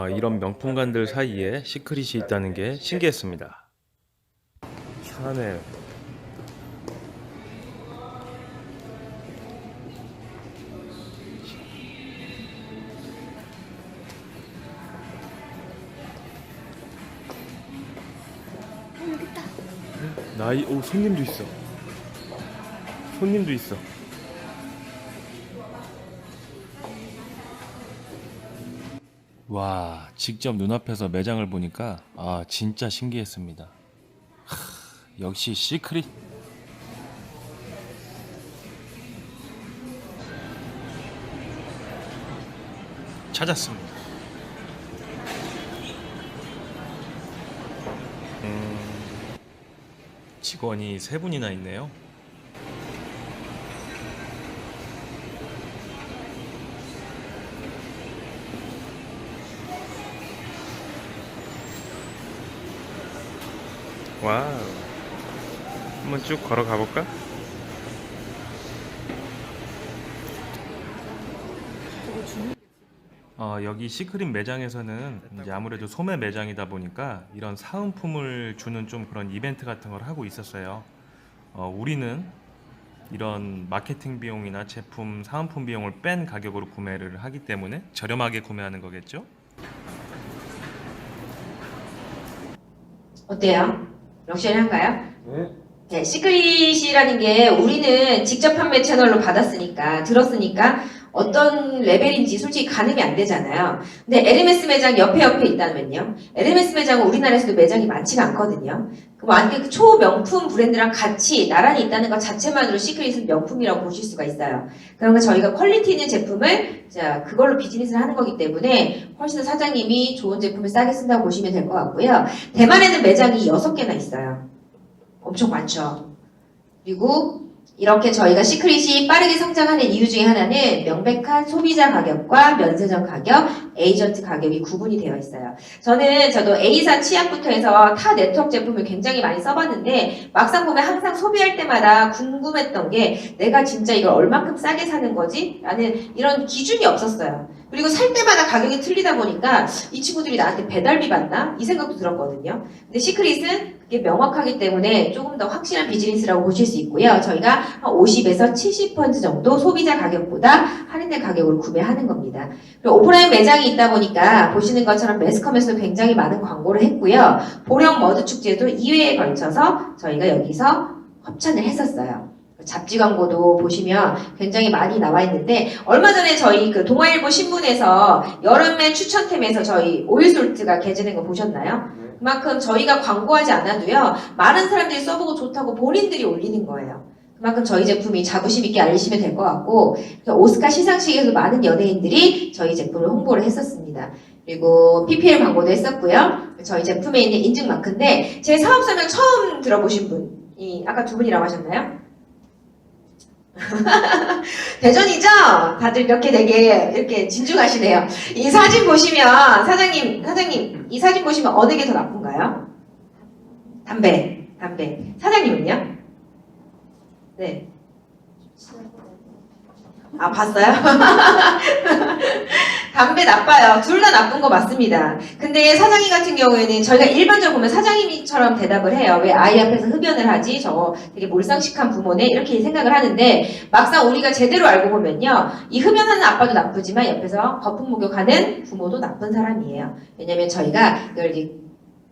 이런 명품관들 사이에 시크릿이 있다는 게 신기했습니다. 샤넬. 오, 손님도 있어. 손님도 있어. 와, 직접 눈앞에서 매장을 보니까 진짜 신기했습니다. 역시 시크릿. 찾았습니다. 직원이 3분이나 있네요. 와우. 한번 쭉 걸어가 볼까? 여기 시크릿 매장에서는 이제 아무래도 소매 매장이다 보니까 이런 사은품을 주는 좀 그런 이벤트 같은 걸 하고 있었어요. 우리는 이런 마케팅 비용이나 제품 사은품 비용을 뺀 가격으로 구매를 하기 때문에 저렴하게 구매하는 거겠죠? 어때요? 럭셔리한가요? 네. 네, 시크릿이라는 게 우리는 직접 판매 채널로 받았으니까, 들었으니까 어떤 레벨인지 솔직히 가늠이 안 되잖아요. 근데 에르메스 매장 옆에 있다면요. 에르메스 매장은 우리나라에서도 매장이 많지가 않거든요. 만약에 그 초명품 브랜드랑 같이 나란히 있다는 것 자체만으로 시크릿은 명품이라고 보실 수가 있어요. 그러니까 저희가 퀄리티 있는 제품을 그걸로 비즈니스를 하는 거기 때문에 훨씬 더 사장님이 좋은 제품을 싸게 쓴다고 보시면 될 것 같고요. 대만에는 매장이 6개나 있어요. 엄청 많죠. 그리고 이렇게 저희가 시크릿이 빠르게 성장하는 이유 중에 하나는 명백한 소비자 가격과 면세점 가격, 에이전트 가격이 구분이 되어 있어요. 저도 A사 치약부터 해서 타 네트워크 제품을 굉장히 많이 써봤는데 막상 보면 항상 소비할 때마다 궁금했던 게 내가 진짜 이걸 얼만큼 싸게 사는 거지? 라는 이런 기준이 없었어요. 그리고 살 때마다 가격이 틀리다 보니까 이 친구들이 나한테 배달비 받나? 이 생각도 들었거든요. 근데 시크릿은 그게 명확하기 때문에 조금 더 확실한 비즈니스라고 보실 수 있고요. 저희가 한 50에서 70% 정도 소비자 가격보다 할인된 가격으로 구매하는 겁니다. 그리고 오프라인 매장이 있다 보니까 보시는 것처럼 매스컴에서 굉장히 많은 광고를 했고요. 보령 머드 축제도 2회에 걸쳐서 저희가 여기서 협찬을 했었어요. 잡지 광고도 보시면 굉장히 많이 나와 있는데 얼마 전에 저희 그 동아일보 신문에서 여름의 추천템에서 저희 오일솔트가 게재된 거 보셨나요? 그만큼 저희가 광고하지 않아도요 많은 사람들이 써보고 좋다고 본인들이 올리는 거예요. 그만큼 저희 제품이 자부심 있게 알리시면 될 것 같고 오스카 시상식에서 많은 연예인들이 저희 제품을 홍보를 했었습니다. 그리고 PPL 광고도 했었고요. 저희 제품에 있는 인증 마크인데 제 사업 설명 처음 들어보신 분이 아까 2분이라고 하셨나요? 대전이죠? 다들 이렇게 되게 이렇게 진중하시네요. 이 사진 보시면 사장님 이 사진 보시면 어느 게 더 나쁜가요? 담배. 사장님은요? 네. 봤어요? 담배 나빠요. 둘 다 나쁜 거 맞습니다. 근데 사장님 같은 경우에는 저희가 일반적으로 보면 사장님처럼 대답을 해요. 왜 아이 앞에서 흡연을 하지? 저거 되게 몰상식한 부모네? 이렇게 생각을 하는데 막상 우리가 제대로 알고 보면요. 이 흡연하는 아빠도 나쁘지만 옆에서 거품 목욕하는 부모도 나쁜 사람이에요. 왜냐면 저희가 이걸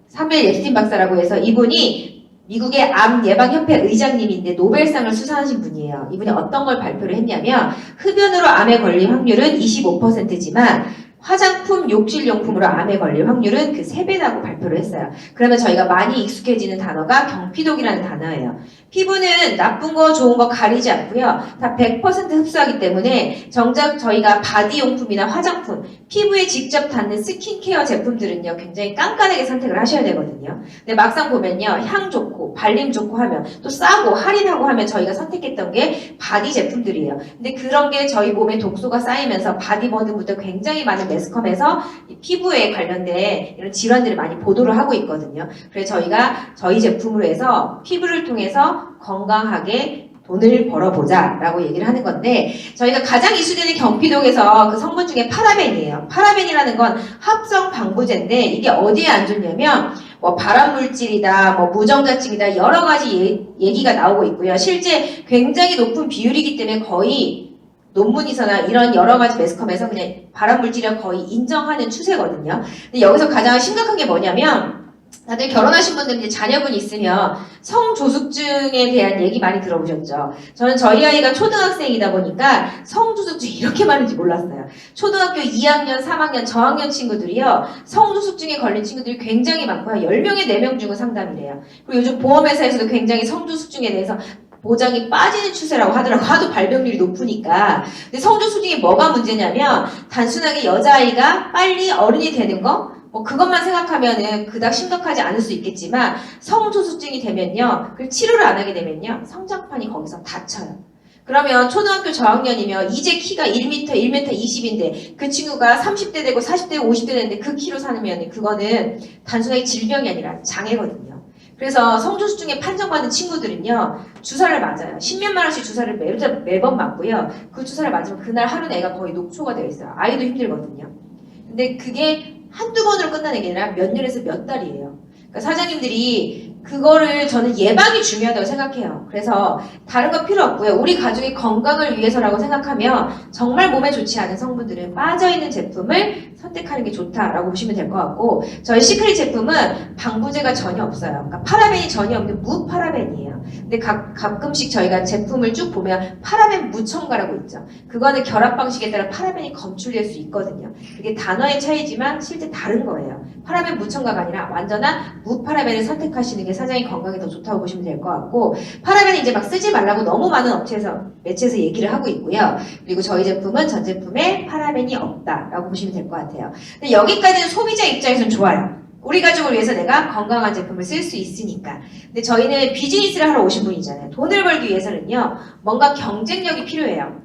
사무엘 옙스틴 박사라고 해서 이분이 미국의 암 예방협회 의장님인데 노벨상을 수상하신 분이에요. 이분이 어떤 걸 발표를 했냐면 흡연으로 암에 걸릴 확률은 25%지만 화장품, 욕실용품으로 암에 걸릴 확률은 그 3배라고 발표를 했어요. 그러면 저희가 많이 익숙해지는 단어가 경피독이라는 단어예요. 피부는 나쁜 거 좋은 거 가리지 않고요. 다 100% 흡수하기 때문에 정작 저희가 바디용품이나 화장품, 피부에 직접 닿는 스킨케어 제품들은요. 굉장히 깐깐하게 선택을 하셔야 되거든요. 근데 막상 보면요. 향 좋고 발림 좋고 하면 또 싸고 할인하고 하면 저희가 선택했던 게 바디 제품들이에요. 근데 그런 게 저희 몸에 독소가 쌓이면서 바디버든부터 굉장히 많은 매스컴에서 피부에 관련된 이런 질환들을 많이 보도를 하고 있거든요. 그래서 저희가 저희 제품으로 해서 피부를 통해서 건강하게 돈을 벌어보자 라고 얘기를 하는 건데 저희가 가장 이슈되는 경피독에서 그 성분 중에 파라벤이에요. 파라벤이라는 건 합성 방부제인데 이게 어디에 안 좋냐면 뭐 발암물질이다, 뭐 무정자증이다 여러 가지 얘기가 나오고 있고요. 실제 굉장히 높은 비율이기 때문에 거의 논문에서나 이런 여러 가지 매스컴에서 그냥 발암물질이라 거의 인정하는 추세거든요. 근데 여기서 가장 심각한 게 뭐냐면 다들 결혼하신 분들 이제 자녀분이 있으면 성조숙증에 대한 얘기 많이 들어보셨죠? 저는 저희 아이가 초등학생이다 보니까 성조숙증이 이렇게 많은지 몰랐어요. 초등학교 2학년, 3학년, 저학년 친구들이요. 성조숙증에 걸린 친구들이 굉장히 많고요. 10명에 4명 중은 상담이래요. 그리고 요즘 보험회사에서도 굉장히 성조숙증에 대해서 보장이 빠지는 추세라고 하더라고요. 하도 발병률이 높으니까. 근데 성조숙증이 뭐가 문제냐면 단순하게 여자아이가 빨리 어른이 되는 거 뭐 그것만 생각하면은 그닥 심각하지 않을 수 있겠지만 성조숙증이 되면요. 그 치료를 안 하게 되면요. 성장판이 거기서 닫혀요. 그러면 초등학교 저학년이면 이제 키가 1m, 1m 20인데 그 친구가 30대 되고 40대 되고 50대 되는데 그 키로 사면 그거는 단순하게 질병이 아니라 장애거든요. 그래서 성조숙증에 판정받은 친구들은요. 주사를 맞아요. 10몇만 원씩 주사를 매번 맞고요. 그 주사를 맞으면 그날 하루는 애가 거의 녹초가 되어 있어요. 아이도 힘들거든요. 근데 그게 한두 번으로 끝나는 게 아니라 몇 년에서 몇 달이에요. 그러니까 사장님들이 그거를 저는 예방이 중요하다고 생각해요. 그래서 다른 거 필요 없고요. 우리 가족의 건강을 위해서라고 생각하면 정말 몸에 좋지 않은 성분들은 빠져있는 제품을 선택하는 게 좋다라고 보시면 될 것 같고 저희 시크릿 제품은 방부제가 전혀 없어요. 그러니까 파라벤이 전혀 없는 무파라벤이에요. 근데 가끔씩 저희가 제품을 쭉 보면 파라벤 무첨가라고 있죠. 그거는 결합 방식에 따라 파라벤이 검출될 수 있거든요. 그게 단어의 차이지만 실제 다른 거예요. 파라벤 무첨가가 아니라 완전한 무파라벤을 선택하시는 게 사장님 건강에 더 좋다고 보시면 될 것 같고 파라벤은 이제 막 쓰지 말라고 너무 많은 매체에서 얘기를 하고 있고요. 그리고 저희 제품은 전 제품에 파라벤이 없다라고 보시면 될 것 같아요. 근데 여기까지는 소비자 입장에서는 좋아요. 우리 가족을 위해서 내가 건강한 제품을 쓸 수 있으니까. 근데 저희는 비즈니스를 하러 오신 분이잖아요. 돈을 벌기 위해서는요. 뭔가 경쟁력이 필요해요.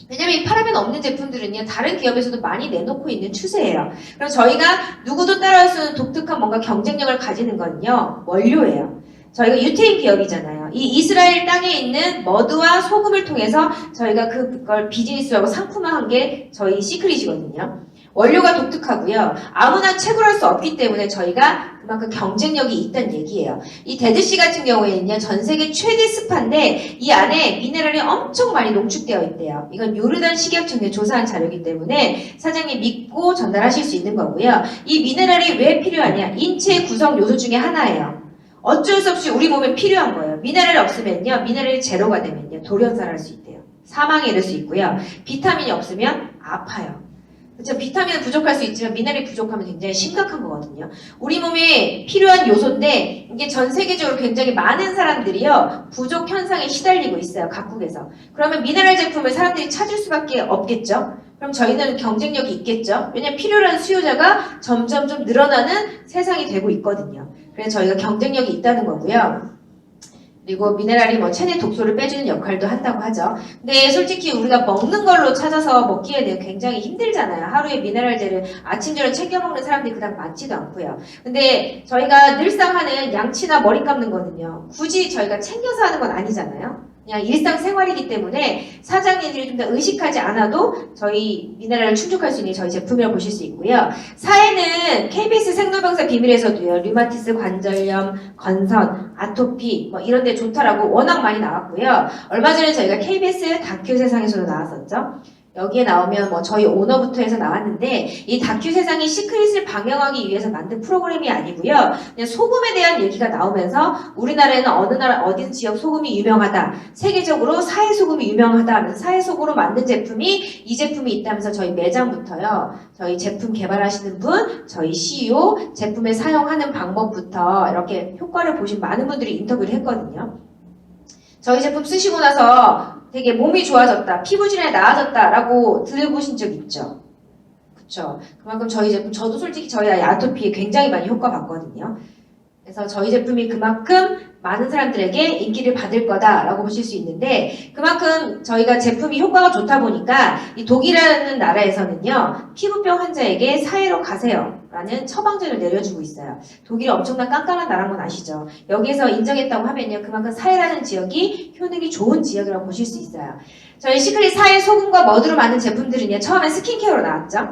왜냐면 이 파라벤 없는 제품들은요. 다른 기업에서도 많이 내놓고 있는 추세예요. 그럼 저희가 누구도 따라할 수 없는 독특한 뭔가 경쟁력을 가지는 건요. 원료예요. 저희가 유태인 기업이잖아요. 이 이스라엘 땅에 있는 머드와 소금을 통해서 저희가 그걸 비즈니스하고 상품화한 게 저희 시크릿이거든요. 원료가 독특하고요. 아무나 채굴할 수 없기 때문에 저희가 그만큼 경쟁력이 있다는 얘기예요. 이 데드씨 같은 경우에는요. 전 세계 최대 스파인데 이 안에 미네랄이 엄청 많이 농축되어 있대요. 이건 요르단 식약청에 조사한 자료이기 때문에 사장님 믿고 전달하실 수 있는 거고요. 이 미네랄이 왜 필요하냐? 인체 구성 요소 중에 하나예요. 어쩔 수 없이 우리 몸에 필요한 거예요. 미네랄이 없으면요. 미네랄이 제로가 되면요. 돌연사할 수 있대요. 사망에 이를 수 있고요. 비타민이 없으면 아파요. 그렇죠. 비타민은 부족할 수 있지만 미네랄이 부족하면 굉장히 심각한 거거든요. 우리 몸에 필요한 요소인데 이게 전 세계적으로 굉장히 많은 사람들이요. 부족 현상에 시달리고 있어요. 각국에서. 그러면 미네랄 제품을 사람들이 찾을 수밖에 없겠죠. 그럼 저희는 경쟁력이 있겠죠. 왜냐하면 필요한 수요자가 점점 좀 늘어나는 세상이 되고 있거든요. 그래서 저희가 경쟁력이 있다는 거고요. 그리고 미네랄이 뭐 체내 독소를 빼주는 역할도 한다고 하죠. 근데 솔직히 우리가 먹는 걸로 찾아서 먹기에는 굉장히 힘들잖아요. 하루에 미네랄제를 아침 저녁 챙겨 먹는 사람들이 그닥 많지도 않고요. 근데 저희가 늘상 하는 양치나 머리 감는 거는요. 굳이 저희가 챙겨서 하는 건 아니잖아요. 그냥 일상생활이기 때문에 사장님들이 좀 더 의식하지 않아도 저희 미네랄을 충족할 수 있는 저희 제품이라고 보실 수 있고요. 사에는 KBS 생로병사 비밀에서도요. 류마티스 관절염, 건선, 아토피 뭐 이런 데 좋다라고 워낙 많이 나왔고요. 얼마 전에 저희가 KBS 다큐 세상에서도 나왔었죠. 여기에 나오면 뭐 저희 오너부터 해서 나왔는데 이 다큐 세상이 시크릿을 방영하기 위해서 만든 프로그램이 아니고요. 그냥 소금에 대한 얘기가 나오면서 우리나라에는 어느 나라 어디 지역 소금이 유명하다. 세계적으로 사해 소금이 유명하다 하면서 사해 소금으로 만든 제품이 이 제품이 있다면서 저희 매장부터요. 저희 제품 개발하시는 분, 저희 CEO, 제품에 사용하는 방법부터 이렇게 효과를 보신 많은 분들이 인터뷰를 했거든요. 저희 제품 쓰시고 나서 되게 몸이 좋아졌다, 피부 질환이 나아졌다라고 들어보신 적 있죠? 그쵸? 그만큼 저희 제품, 저도 솔직히 저희 아이 아토피에 굉장히 많이 효과 봤거든요. 그래서 저희 제품이 그만큼 많은 사람들에게 인기를 받을 거다라고 보실 수 있는데 그만큼 저희가 제품이 효과가 좋다 보니까 이 독일이라는 나라에서는요. 피부병 환자에게 사해로 가세요 라는 처방전을 내려주고 있어요. 독일이 엄청난 깐깐한 나라인 건 아시죠? 여기에서 인정했다고 하면요. 그만큼 사해라는 지역이 효능이 좋은 지역이라고 보실 수 있어요. 저희 시크릿 사해 소금과 머드로 만든 제품들은요. 처음에 스킨케어로 나왔죠.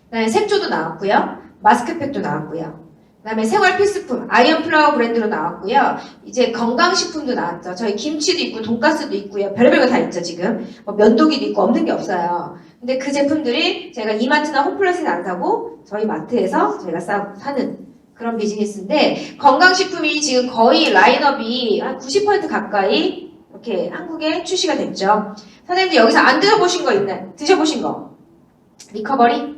그다음에 색조도 나왔고요. 마스크팩도 나왔고요. 그다음에 생활 필수품 아이언 플라워 브랜드로 나왔고요. 이제 건강식품도 나왔죠. 저희 김치도 있고 돈가스도 있고요. 별의별 거 다 있죠 지금. 뭐 면도기도 있고 없는 게 없어요. 근데 그 제품들이 제가 이마트나 홈플러스는 안 사고 저희 마트에서 저희가 사는 그런 비즈니스인데 건강식품이 지금 거의 라인업이 한 90% 가까이 이렇게 한국에 출시가 됐죠. 사장님들 여기서 안 드셔보신 거 있나요? 드셔보신 거? 리커버리?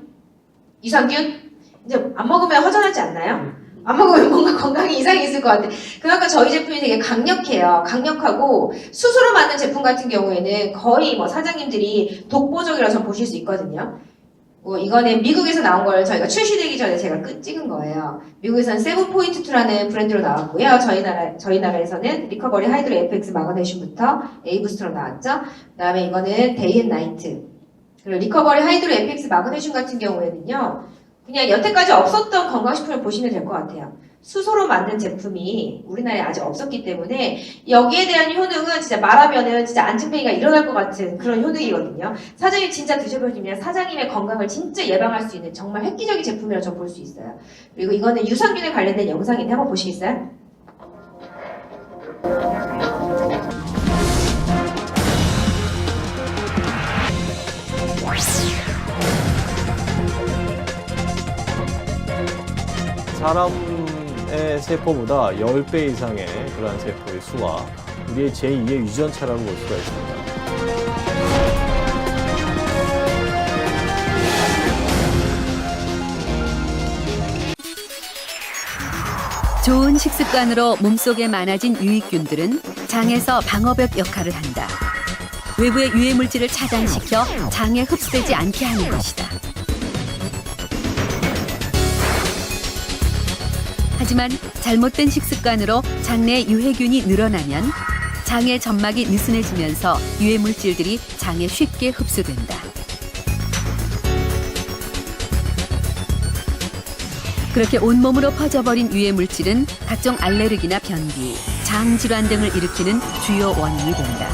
유산균? 이제 안 먹으면 허전하지 않나요? 안 먹으면 뭔가 건강에 이상이 있을 것 같아요. 그만큼 저희 제품이 되게 강력해요. 강력하고 수소로 만든 제품 같은 경우에는 거의 뭐 사장님들이 독보적이라고 전 보실 수 있거든요. 뭐 이거는 미국에서 나온 걸 저희가 출시되기 전에 제가 찍은 거예요. 미국에서는 세븐포인트2라는 브랜드로 나왔고요. 저희 나라에서는 리커버리 하이드로 FX 마그네슘부터 A부스트로 나왔죠. 그 다음에 이거는 데이 앤 나이트. 그리고 리커버리 하이드로 FX 마그네슘 같은 경우에는요. 그냥 여태까지 없었던 건강식품을 보시면 될 것 같아요. 수소로 만든 제품이 우리나라에 아직 없었기 때문에 여기에 대한 효능은 진짜 말하면은 진짜 안진뱅이가 일어날 것 같은 그런 효능이거든요. 사장님 진짜 드셔보시면 사장님의 건강을 진짜 예방할 수 있는 정말 획기적인 제품이라고 저 볼 수 있어요. 그리고 이거는 유산균에 관련된 영상인데 한번 보시겠어요? 사람의 세포보다 10배 이상의 그러한 세포의 수와 우리의 제2의 유전차라고 볼 수가 있습니다. 좋은 식습관으로 몸속에 많아진 유익균들은 장에서 방어벽 역할을 한다. 외부의 유해물질을 차단시켜 장에 흡수되지 않게 하는 것이다. 하지만 잘못된 식습관으로 장내 유해균이 늘어나면 장의 점막이 느슨해지면서 유해물질들이 장에 쉽게 흡수된다. 그렇게 온몸으로 퍼져버린 유해물질은 각종 알레르기나 변비, 장질환 등을 일으키는 주요 원인이 된다.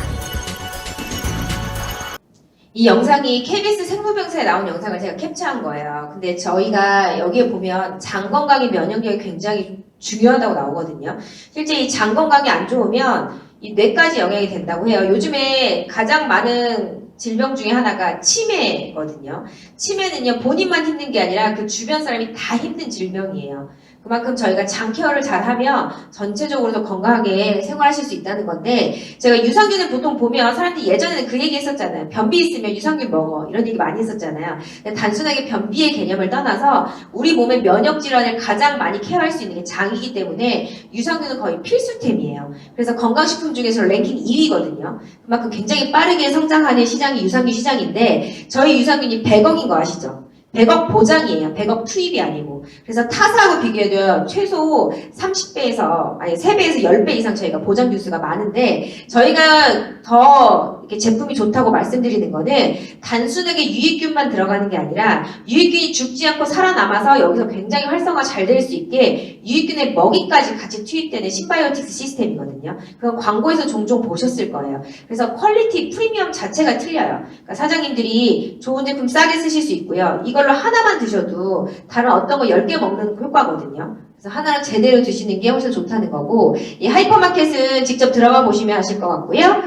이 영상이 KBS 생로병사에 나온 영상을 제가 캡처한 거예요. 근데 저희가 여기에 보면 장 건강이 면역력이 굉장히 중요하다고 나오거든요. 실제 이 장 건강이 안 좋으면 이 뇌까지 영향이 된다고 해요. 요즘에 가장 많은 질병 중에 하나가 치매거든요. 치매는요, 본인만 힘든 게 아니라 그 주변 사람이 다 힘든 질병이에요. 그만큼 저희가 장 케어를 잘하면 전체적으로도 건강하게 생활하실 수 있다는 건데, 제가 유산균을 보통 보면 사람들이 예전에는 그 얘기 했었잖아요. 변비 있으면 유산균 먹어. 이런 얘기 많이 했었잖아요. 근데 단순하게 변비의 개념을 떠나서 우리 몸의 면역 질환을 가장 많이 케어할 수 있는 게 장이기 때문에 유산균은 거의 필수템이에요. 그래서 건강식품 중에서 랭킹 2위거든요. 그만큼 굉장히 빠르게 성장하는 시장이 유산균 시장인데, 저희 유산균이 100억인 거 아시죠? 100억 보장이에요. 100억 투입이 아니고. 그래서 타사하고 비교해도 최소 30배에서, 아니 3배에서 10배 이상 저희가 보장 뉴스가 많은데, 저희가 더 이렇게 제품이 좋다고 말씀드리는 거는 단순하게 유익균만 들어가는 게 아니라 유익균이 죽지 않고 살아남아서 여기서 굉장히 활성화 잘 될 수 있게 유익균의 먹이까지 같이 투입되는 신바이오틱스 시스템이거든요. 그건 광고에서 종종 보셨을 거예요. 그래서 퀄리티 프리미엄 자체가 틀려요. 그러니까 사장님들이 좋은 제품 싸게 쓰실 수 있고요. 이걸로 하나만 드셔도 다른 어떤 거 10개 먹는 효과거든요. 그래서 하나를 제대로 드시는 게 훨씬 좋다는 거고, 이 하이퍼마켓은 직접 들어가 보시면 아실 것 같고요.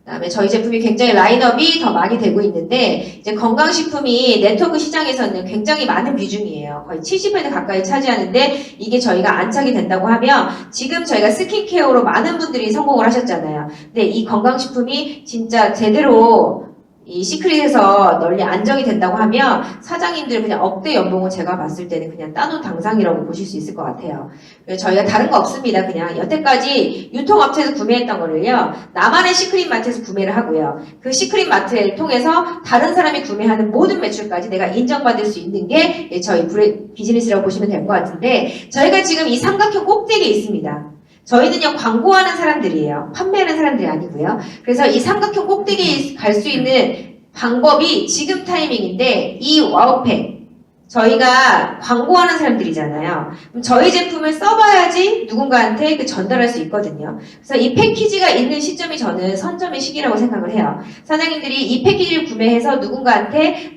그다음에 저희 제품이 굉장히 라인업이 더 많이 되고 있는데, 이제 건강식품이 네트워크 시장에서는 굉장히 많은 비중이에요. 거의 70% 가까이 차지하는데, 이게 저희가 안착이 된다고 하면 지금 저희가 스킨케어로 많은 분들이 성공을 하셨잖아요. 근데 이 건강식품이 진짜 제대로 이 시크릿에서 널리 안정이 된다고 하면 사장님들 그냥 억대 연봉을 제가 봤을 때는 그냥 따놓은 당상이라고 보실 수 있을 것 같아요. 저희가 다른 거 없습니다. 그냥 여태까지 유통업체에서 구매했던 거를요, 나만의 시크릿 마트에서 구매를 하고요. 그 시크릿 마트를 통해서 다른 사람이 구매하는 모든 매출까지 내가 인정받을 수 있는 게 저희 비즈니스라고 보시면 될 것 같은데, 저희가 지금 이 삼각형 꼭대기에 있습니다. 저희는요, 광고하는 사람들이에요. 판매하는 사람들이 아니고요. 그래서 이 삼각형 꼭대기에 갈 수 있는 방법이 지금 타이밍인데, 이 와우팩, 저희가 광고하는 사람들이잖아요. 그럼 저희 제품을 써봐야지 누군가한테 전달할 수 있거든요. 그래서 이 패키지가 있는 시점이 저는 선점의 시기라고 생각을 해요. 사장님들이 이 패키지를 구매해서 누군가한테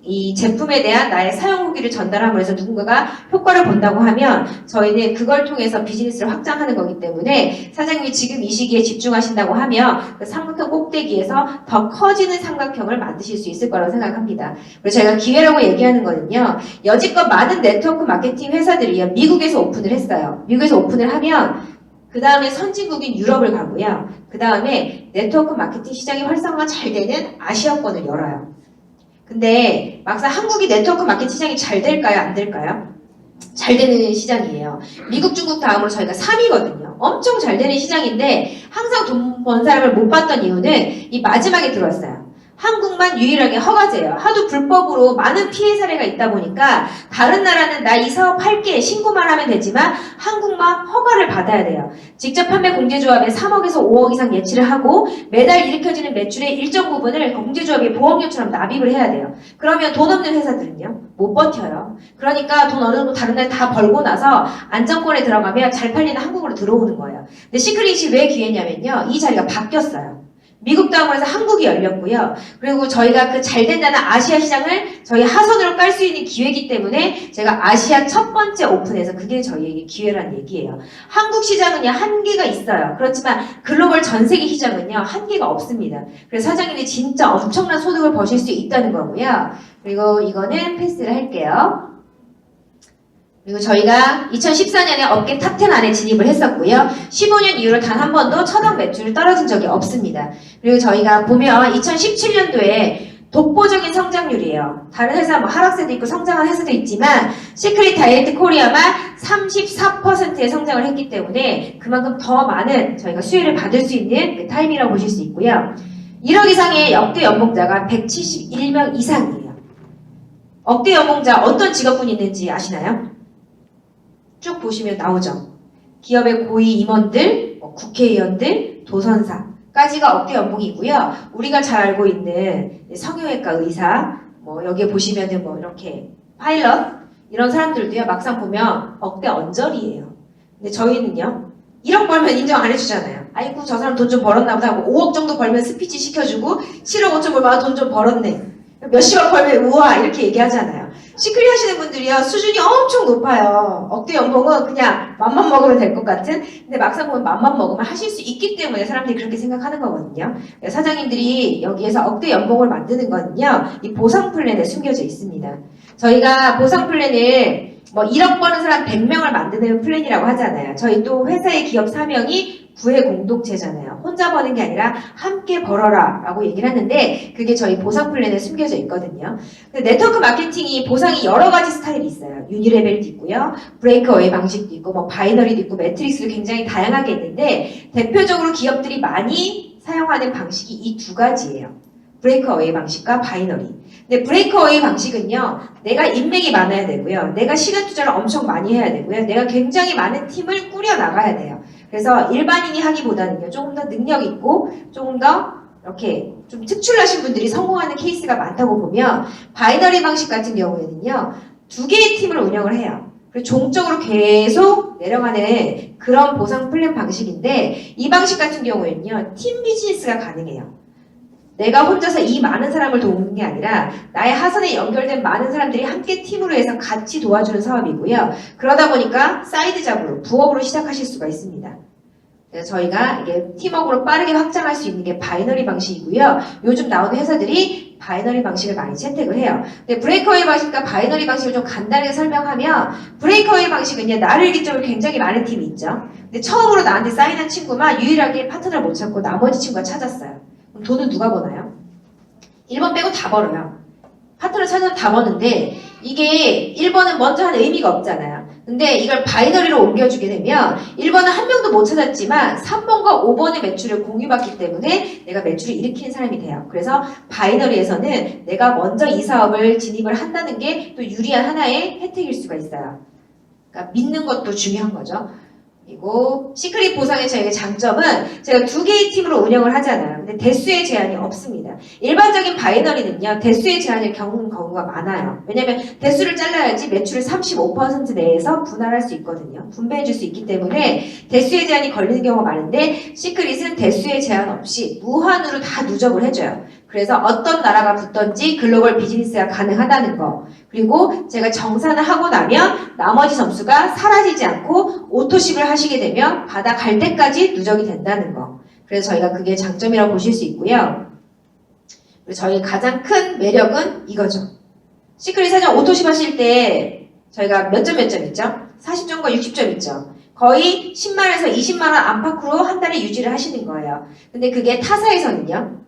이 제품에 대한 나의 사용 후기를 전달함으로 해서 누군가가 효과를 본다고 하면 저희는 그걸 통해서 비즈니스를 확장하는 거기 때문에 사장님이 지금 이 시기에 집중하신다고 하면 그 삼각형 꼭대기에서 더 커지는 삼각형을 만드실 수 있을 거라고 생각합니다. 그래서 저희가 기회라고 얘기하는 거는요. 여지껏 많은 네트워크 마케팅 회사들이 미국에서 오픈을 했어요. 미국에서 오픈을 하면 그 다음에 선진국인 유럽을 가고요. 그 다음에 네트워크 마케팅 시장이 활성화가 잘 되는 아시아권을 열어요. 근데 막상 한국이 네트워크 마케팅 시장이 잘 될까요? 안 될까요? 잘 되는 시장이에요. 미국, 중국 다음으로 저희가 3위거든요. 엄청 잘 되는 시장인데 항상 돈 번 사람을 못 봤던 이유는 이 마지막에 들어왔어요. 한국만 유일하게 허가제예요. 하도 불법으로 많은 피해 사례가 있다 보니까 다른 나라는 나 이 사업 할게 신고만 하면 되지만 한국만 허가를 받아야 돼요. 직접 판매 공제조합에 3억에서 5억 이상 예치를 하고 매달 일으켜지는 매출의 일정 부분을 공제조합에 보험료처럼 납입을 해야 돼요. 그러면 돈 없는 회사들은요? 못 버텨요. 그러니까 돈 어느 정도 다른 날 다 벌고 나서 안정권에 들어가면 잘 팔리는 한국으로 들어오는 거예요. 근데 시크릿이 왜 기회냐면요. 이 자리가 바뀌었어요. 미국 다음으로 해서 한국이 열렸고요. 그리고 저희가 그 잘 된다는 아시아 시장을 저희 하선으로 깔 수 있는 기회이기 때문에 제가 아시아 첫 번째 오픈해서 그게 저희에게 기회라는 얘기예요. 한국 시장은요, 한계가 있어요. 그렇지만 글로벌 전 세계 시장은요, 한계가 없습니다. 그래서 사장님이 진짜 엄청난 소득을 버실 수 있다는 거고요. 그리고 이거는 패스를 할게요. 그리고 저희가 2014년에 업계 탑10 안에 진입을 했었고요. 15년 이후로 단 한 번도 첫억 매출이 떨어진 적이 없습니다. 그리고 저희가 보면 2017년도에 독보적인 성장률이에요. 다른 회사 뭐 하락세도 있고 성장한 회사도 있지만 시크릿 다이렉트 코리아만 34%의 성장을 했기 때문에 그만큼 더 많은 저희가 수혜를 받을 수 있는 그 타임이라고 보실 수 있고요. 1억 이상의 역대 연봉자가 171명 이상이에요. 억대 연봉자 어떤 직업군이 있는지 아시나요? 쭉 보시면 나오죠. 기업의 고위 임원들, 국회의원들, 도선사까지가 억대 연봉이고요. 우리가 잘 알고 있는 성형외과 의사, 뭐 여기에 보시면은 뭐 이렇게 파일럿 이런 사람들도요. 막상 보면 억대 언저리예요. 근데 저희는요. 1억 벌면 인정 안 해주잖아요. 아이고 저 사람 돈 좀 벌었나 보다 하고 5억 정도 벌면 스피치 시켜주고 7억 5천 벌면 돈 좀 벌었네. 몇십억 벌면 우와 이렇게 얘기하잖아요. 시크릿 하시는 분들이요 수준이 엄청 높아요. 억대 연봉은 그냥 맘만 먹으면 될 것 같은. 근데 막상 보면 맘만 먹으면 하실 수 있기 때문에 사람들이 그렇게 생각하는 거거든요. 사장님들이 여기에서 억대 연봉을 만드는 거는요 이 보상 플랜에 숨겨져 있습니다. 저희가 보상 플랜을 뭐 1억 버는 사람 100명을 만드는 플랜이라고 하잖아요. 저희 또 회사의 기업 사명이 구의 공동체잖아요. 혼자 버는 게 아니라 함께 벌어라 라고 얘기를 하는데 그게 저희 보상 플랜에 숨겨져 있거든요. 네트워크 마케팅이 보상이 여러 가지 스타일이 있어요. 유니레벨도 있고요. 브레이크어웨이 방식도 있고 뭐 바이너리도 있고 매트릭스도 굉장히 다양하게 있는데 대표적으로 기업들이 많이 사용하는 방식이 이 두 가지예요. 브레이크어웨이 방식과 바이너리. 근데 브레이크어웨이 방식은요. 내가 인맥이 많아야 되고요. 내가 시간 투자를 엄청 많이 해야 되고요. 내가 굉장히 많은 팀을 꾸려 나가야 돼요. 그래서 일반인이 하기보다는요. 조금 더 능력 있고 조금 더 이렇게 좀 특출나신 분들이 성공하는 케이스가 많다고 보면 바이너리 방식 같은 경우에는요. 2개의 팀을 운영을 해요. 그리고 종적으로 계속 내려가는 그런 보상 플랜 방식인데 이 방식 같은 경우에는요. 팀 비즈니스가 가능해요. 내가 혼자서 이 많은 사람을 도우는 게 아니라 나의 하선에 연결된 많은 사람들이 함께 팀으로 해서 같이 도와주는 사업이고요. 그러다 보니까 사이드 잡으로, 부업으로 시작하실 수가 있습니다. 그래서 저희가 이게 팀워크로 빠르게 확장할 수 있는 게 바이너리 방식이고요. 요즘 나오는 회사들이 바이너리 방식을 많이 채택을 해요. 근데 브레이크어웨이 방식과 바이너리 방식을 좀 간단하게 설명하면 브레이크어웨이 방식은요. 나를 기점으로 굉장히 많은 팀이 있죠. 근데 처음으로 나한테 사인한 친구만 유일하게 파트너를 못 찾고 나머지 친구가 찾았어요. 그럼 돈은 누가 버나요? 1번 빼고 다 벌어요. 파트너 찾아서 다 버는데 이게 1번은 먼저 하는 의미가 없잖아요. 근데 이걸 바이너리로 옮겨주게 되면 1번은 한 명도 못 찾았지만 3번과 5번의 매출을 공유받기 때문에 내가 매출을 일으키는 사람이 돼요. 그래서 바이너리에서는 내가 먼저 이 사업을 진입을 한다는 게 또 유리한 하나의 혜택일 수가 있어요. 그러니까 믿는 것도 중요한 거죠. 그리고 시크릿 보상의 저희의 장점은 제가 2개의 팀으로 운영을 하잖아요. 근데 대수의 제한이 없습니다. 일반적인 바이너리는요, 대수의 제한을 겪는 경우가 많아요. 왜냐면 대수를 잘라야지 매출을 35% 내에서 분할할 수 있거든요. 분배해 줄 수 있기 때문에 대수의 제한이 걸리는 경우가 많은데 시크릿은 대수의 제한 없이 무한으로 다 누적을 해줘요. 그래서 어떤 나라가 붙던지 글로벌 비즈니스가 가능하다는 거. 그리고 제가 정산을 하고 나면 나머지 점수가 사라지지 않고 오토십을 하시게 되면 받아갈 때까지 누적이 된다는 거. 그래서 저희가 그게 장점이라고 보실 수 있고요. 그리고 저희 가장 큰 매력은 이거죠. 시크릿 사전 오토십 하실 때 저희가 몇 점 있죠? 40점과 60점 있죠. 거의 10만에서 20만원 안팎으로 한 달에 유지를 하시는 거예요. 근데 그게 타사에서는요.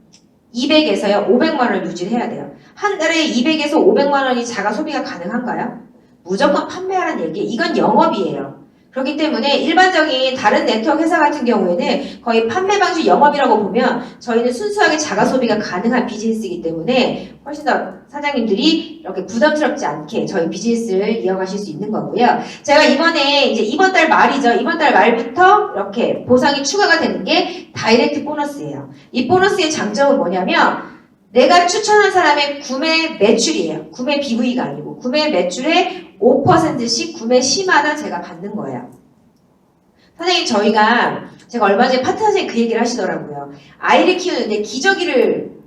200에서요 500만 원 유지를 해야 돼요. 한 달에 200에서 500만 원이 자가 소비가 가능한가요? 무조건 판매하라는 얘기예요. 이건 영업이에요. 그렇기 때문에 일반적인 다른 네트워크 회사 같은 경우에는 거의 판매 방식 영업이라고 보면 저희는 순수하게 자가 소비가 가능한 비즈니스이기 때문에 훨씬 더 사장님들이 이렇게 부담스럽지 않게 저희 비즈니스를 이어가실 수 있는 거고요. 제가 이번에 이제 이번 달 말이죠. 이번 달 말부터 이렇게 보상이 추가가 되는 게 다이렉트 보너스예요. 이 보너스의 장점은 뭐냐면 내가 추천한 사람의 구매 매출이에요. 구매 BV가 아니고 구매 매출의 5%씩 구매 시마다 제가 받는 거예요. 선생님 제가 얼마 전에 파트너 선생님 그 얘기를 하시더라고요. 아이를 키우는데 기저귀를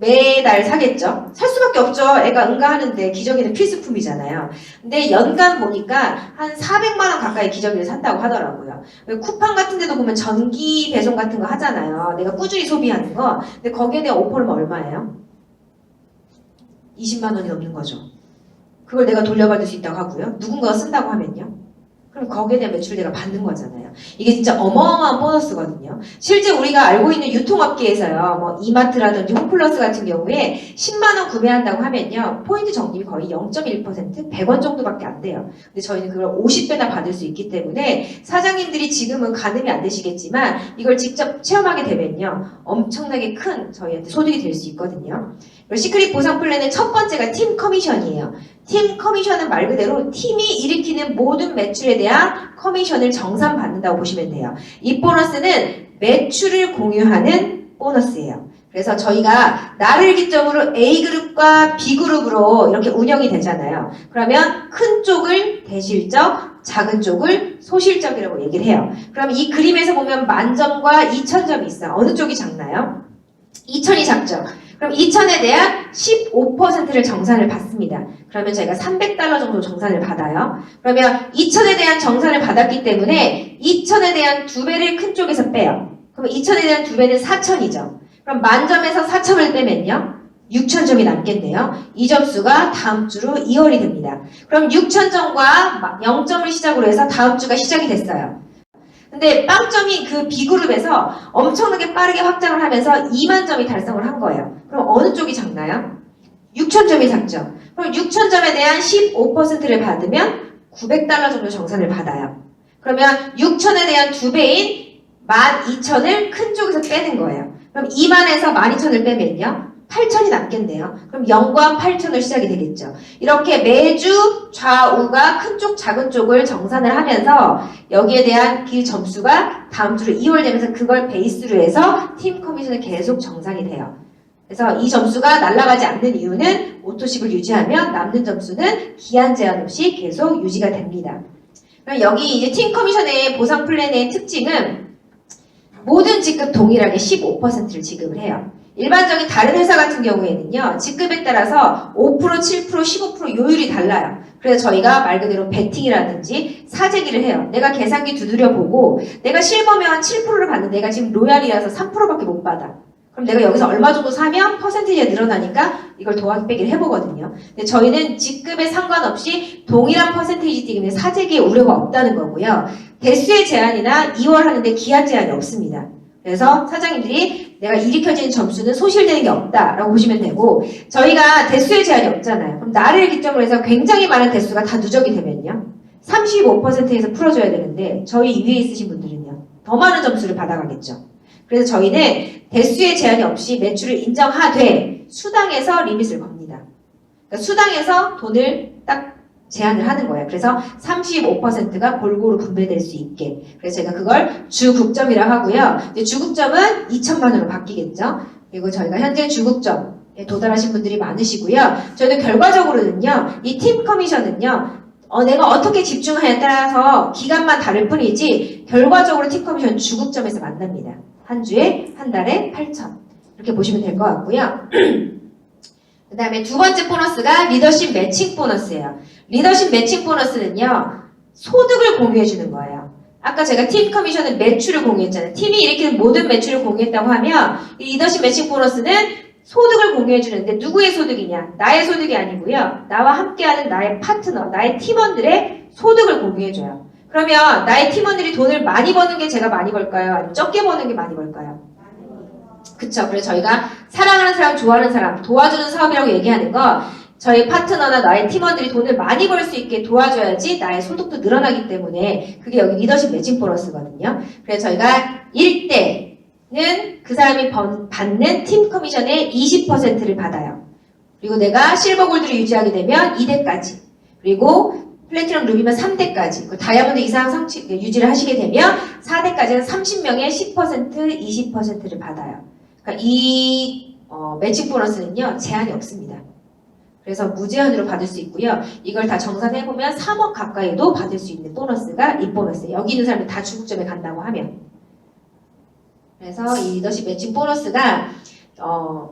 매달 사겠죠? 살 수밖에 없죠. 애가 응가하는데 기저귀는 필수품이잖아요. 근데 연간 보니까 한 400만 원 가까이 기저귀를 산다고 하더라고요. 쿠팡 같은 데도 보면 전기 배송 같은 거 하잖아요. 내가 꾸준히 소비하는 거. 근데 거기에 대한 오퍼는 얼마예요? 20만 원이 넘는 거죠. 그걸 내가 돌려받을 수 있다고 하고요. 누군가가 쓴다고 하면요. 그럼 거기에 대한 매출을 내가 받는 거잖아요. 이게 진짜 어마어마한 보너스거든요. 실제 우리가 알고 있는 유통업계에서요. 뭐 이마트라든지 홈플러스 같은 경우에 10만 원 구매한다고 하면요. 포인트 적립이 거의 0.1%, 100원 정도밖에 안 돼요. 근데 저희는 그걸 50배나 받을 수 있기 때문에 사장님들이 지금은 가늠이 안 되시겠지만 이걸 직접 체험하게 되면요. 엄청나게 큰 저희한테 소득이 될 수 있거든요. 그리고 시크릿 보상 플랜의 첫 번째가 팀 커미션이에요. 팀 커미션은 말 그대로 팀이 일으키는 모든 매출에 대한 커미션을 정산받는다고 보시면 돼요. 이 보너스는 매출을 공유하는 보너스예요. 그래서 저희가 나를 기점으로 A그룹과 B그룹으로 이렇게 운영이 되잖아요. 그러면 큰 쪽을 대실적, 작은 쪽을 소실적이라고 얘기를 해요. 그럼 이 그림에서 보면 만점과 2000점이 있어요. 어느 쪽이 작나요? 2000이 작죠. 그럼 2000에 대한 15%를 정산을 받습니다. 그러면 저희가 300달러 정도 정산을 받아요. 그러면 2000에 대한 정산을 받았기 때문에 2000에 대한 2배를 큰 쪽에서 빼요. 그럼 2000에 대한 2배는 4000이죠. 그럼 만점에서 4000을 빼면요. 6000점이 남겠네요. 이 점수가 다음 주로 2월이 됩니다. 그럼 6000점과 0점을 시작으로 해서 다음 주가 시작이 됐어요. 근데 빵점이 그 B그룹에서 엄청나게 빠르게 확장을 하면서 2만 점이 달성을 한 거예요. 그럼 어느 쪽이 작나요? 6,000점이 작죠. 그럼 6,000점에 대한 15%를 받으면 900달러 정도 정산을 받아요. 그러면 6,000에 대한 2배인 12,000을 큰 쪽에서 빼는 거예요. 그럼 2만에서 12,000을 빼면요. 8,000이 남겠네요. 그럼 0과 8,000을 시작이 되겠죠. 이렇게 매주 좌우가 큰 쪽, 작은 쪽을 정산을 하면서 여기에 대한 그 점수가 다음 주로 2월 되면서 그걸 베이스로 해서 팀 커미션이 계속 정산이 돼요. 그래서 이 점수가 날아가지 않는 이유는 오토십을 유지하면 남는 점수는 기한 제한 없이 계속 유지가 됩니다. 그럼 여기 이제 팀 커미션의 보상 플랜의 특징은 모든 직급 동일하게 15%를 지급을 해요. 일반적인 다른 회사 같은 경우에는요. 직급에 따라서 5%, 7%, 15% 요율이 달라요. 그래서 저희가 말 그대로 베팅이라든지 사재기를 해요. 내가 계산기 두드려보고 내가 실버면 7%를 받는데 내가 지금 로얄이라서 3%밖에 못 받아. 그럼 내가 여기서 얼마 정도 사면 퍼센티지가 늘어나니까 이걸 더하기 빼기를 해보거든요. 근데 저희는 직급에 상관없이 동일한 퍼센테이지 때문에 사재기에 우려가 없다는 거고요. 대수의 제한이나 2월 하는데 기한 제한이 없습니다. 그래서 사장님들이 내가 일으켜지는 점수는 소실되는 게 없다라고 보시면 되고 저희가 대수의 제한이 없잖아요. 그럼 나를 기점으로 해서 굉장히 많은 대수가 다 누적이 되면요. 35%에서 풀어줘야 되는데 저희 위에 있으신 분들은요. 더 많은 점수를 받아가겠죠. 그래서 저희는 대수의 제한이 없이 매출을 인정하되 수당에서 리밋을 겁니다. 그러니까 수당에서 돈을 딱 제한을 하는 거예요. 그래서 35%가 골고루 분배될 수 있게. 그래서 제가 그걸 주국점이라고 하고요. 이제 주국점은 2천만 원으로 바뀌겠죠. 그리고 저희가 현재 주국점에 도달하신 분들이 많으시고요. 저희는 결과적으로는요, 이 팀 커미션은요, 내가 어떻게 집중하냐에 따라서 기간만 다를 뿐이지 결과적으로 팀 커미션 주국점에서 만납니다. 한 주에 한 달에 8천 이렇게 보시면 될 것 같고요. 그 다음에 두 번째 보너스가 리더십 매칭 보너스예요. 리더십 매칭 보너스는요, 소득을 공유해 주는 거예요. 아까 제가 팀 커미션은 매출을 공유했잖아요. 팀이 일으키는 모든 매출을 공유했다고 하면 이 리더십 매칭 보너스는 소득을 공유해 주는데 누구의 소득이냐? 나의 소득이 아니고요. 나와 함께하는 나의 파트너, 나의 팀원들의 소득을 공유해 줘요. 그러면 나의 팀원들이 돈을 많이 버는 게 제가 많이 벌까요? 아니면 적게 버는 게 많이 벌까요? 그쵸. 그래서 저희가 사랑하는 사람, 좋아하는 사람, 도와주는 사업이라고 얘기하는 거, 저희 파트너나 나의 팀원들이 돈을 많이 벌 수 있게 도와줘야지 나의 소득도 늘어나기 때문에 그게 여기 리더십 매칭 보너스거든요. 그래서 저희가 1대는 그 사람이 받는 팀 커미션의 20%를 받아요. 그리고 내가 실버 골드를 유지하게 되면 2대까지. 그리고 플래티넘 루비면 3대까지. 그리고 다이아몬드 이상 유지를 하시게 되면 4대까지는 30명의 10%, 20%를 받아요. 그러니까 이 매칭 보너스는요, 제한이 없습니다. 그래서 무제한으로 받을 수 있고요. 이걸 다 정산해보면 3억 가까이도 받을 수 있는 보너스가 이 보너스예요. 여기 있는 사람이 다 주국점에 간다고 하면. 그래서 이 리더십 매칭 보너스가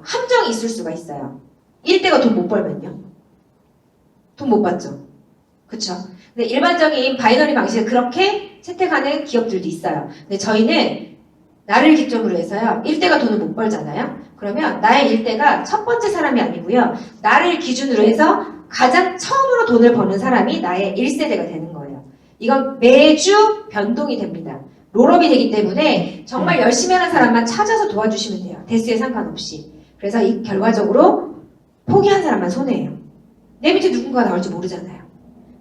함정이 있을 수가 있어요. 1대가 돈 못 벌면요. 돈 못 받죠. 그쵸? 근데 일반적인 바이너리 방식을 그렇게 채택하는 기업들도 있어요. 근데 저희는 나를 기점으로 해서요. 1대가 돈을 못 벌잖아요. 그러면 나의 1대가 첫 번째 사람이 아니고요. 나를 기준으로 해서 가장 처음으로 돈을 버는 사람이 나의 1세대가 되는 거예요. 이건 매주 변동이 됩니다. 롤업이 되기 때문에 정말 열심히 하는 사람만 찾아서 도와주시면 돼요. 대수에 상관없이. 그래서 이 결과적으로 포기한 사람만 손해예요. 내 밑에 누군가 나올지 모르잖아요.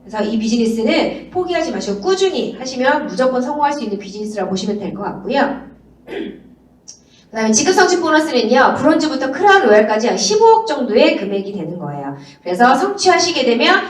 그래서 이 비즈니스는 포기하지 마시고 꾸준히 하시면 무조건 성공할 수 있는 비즈니스라고 보시면 될 것 같고요. 그 다음에 지급 성취 보너스는요, 브론즈부터 크라운 로얄까지 한 15억 정도의 금액이 되는 거예요. 그래서 성취하시게 되면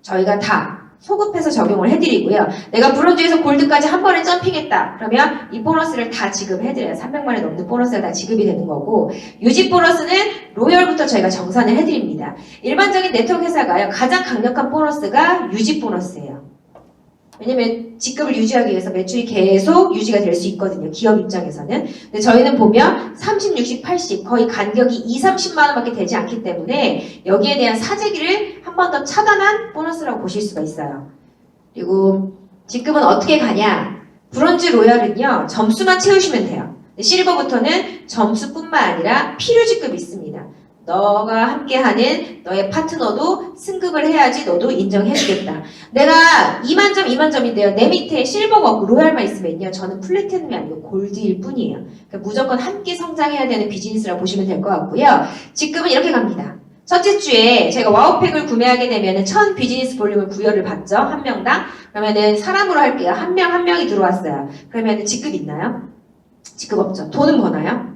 저희가 다 소급해서 적용을 해드리고요. 내가 브론즈에서 골드까지 한 번에 점핑했다. 그러면 이 보너스를 다 지급해드려요. 300만 원 넘는 보너스가 다 지급이 되는 거고, 유지 보너스는 로열부터 저희가 정산을 해드립니다. 일반적인 네트워크 회사가요, 가장 강력한 보너스가 유지 보너스예요. 왜냐면 직급을 유지하기 위해서 매출이 계속 유지가 될 수 있거든요. 기업 입장에서는. 근데 저희는 보면 30, 60, 80 거의 간격이 2, 30만 원밖에 되지 않기 때문에 여기에 대한 사재기를 한 번 더 차단한 보너스라고 보실 수가 있어요. 그리고 직급은 어떻게 가냐? 브론즈 로얄은요, 점수만 채우시면 돼요. 실버부터는 점수뿐만 아니라 필요 직급이 있습니다. 너가 함께하는 너의 파트너도 승급을 해야지 너도 인정해주겠다. 내가 2만 점, 2만 점인데요. 내 밑에 실버가 없고 로얄만 있으면요. 저는 플래티넘이 아니고 골드일 뿐이에요. 그러니까 무조건 함께 성장해야 되는 비즈니스라고 보시면 될 것 같고요. 직급은 이렇게 갑니다. 첫째 주에 제가 와우팩을 구매하게 되면은 1000 비즈니스 볼륨을 부여를 받죠. 한 명당. 그러면은 사람으로 할게요. 한 명 한 명이 들어왔어요. 그러면은 직급 있나요? 직급 없죠. 돈은 버나요?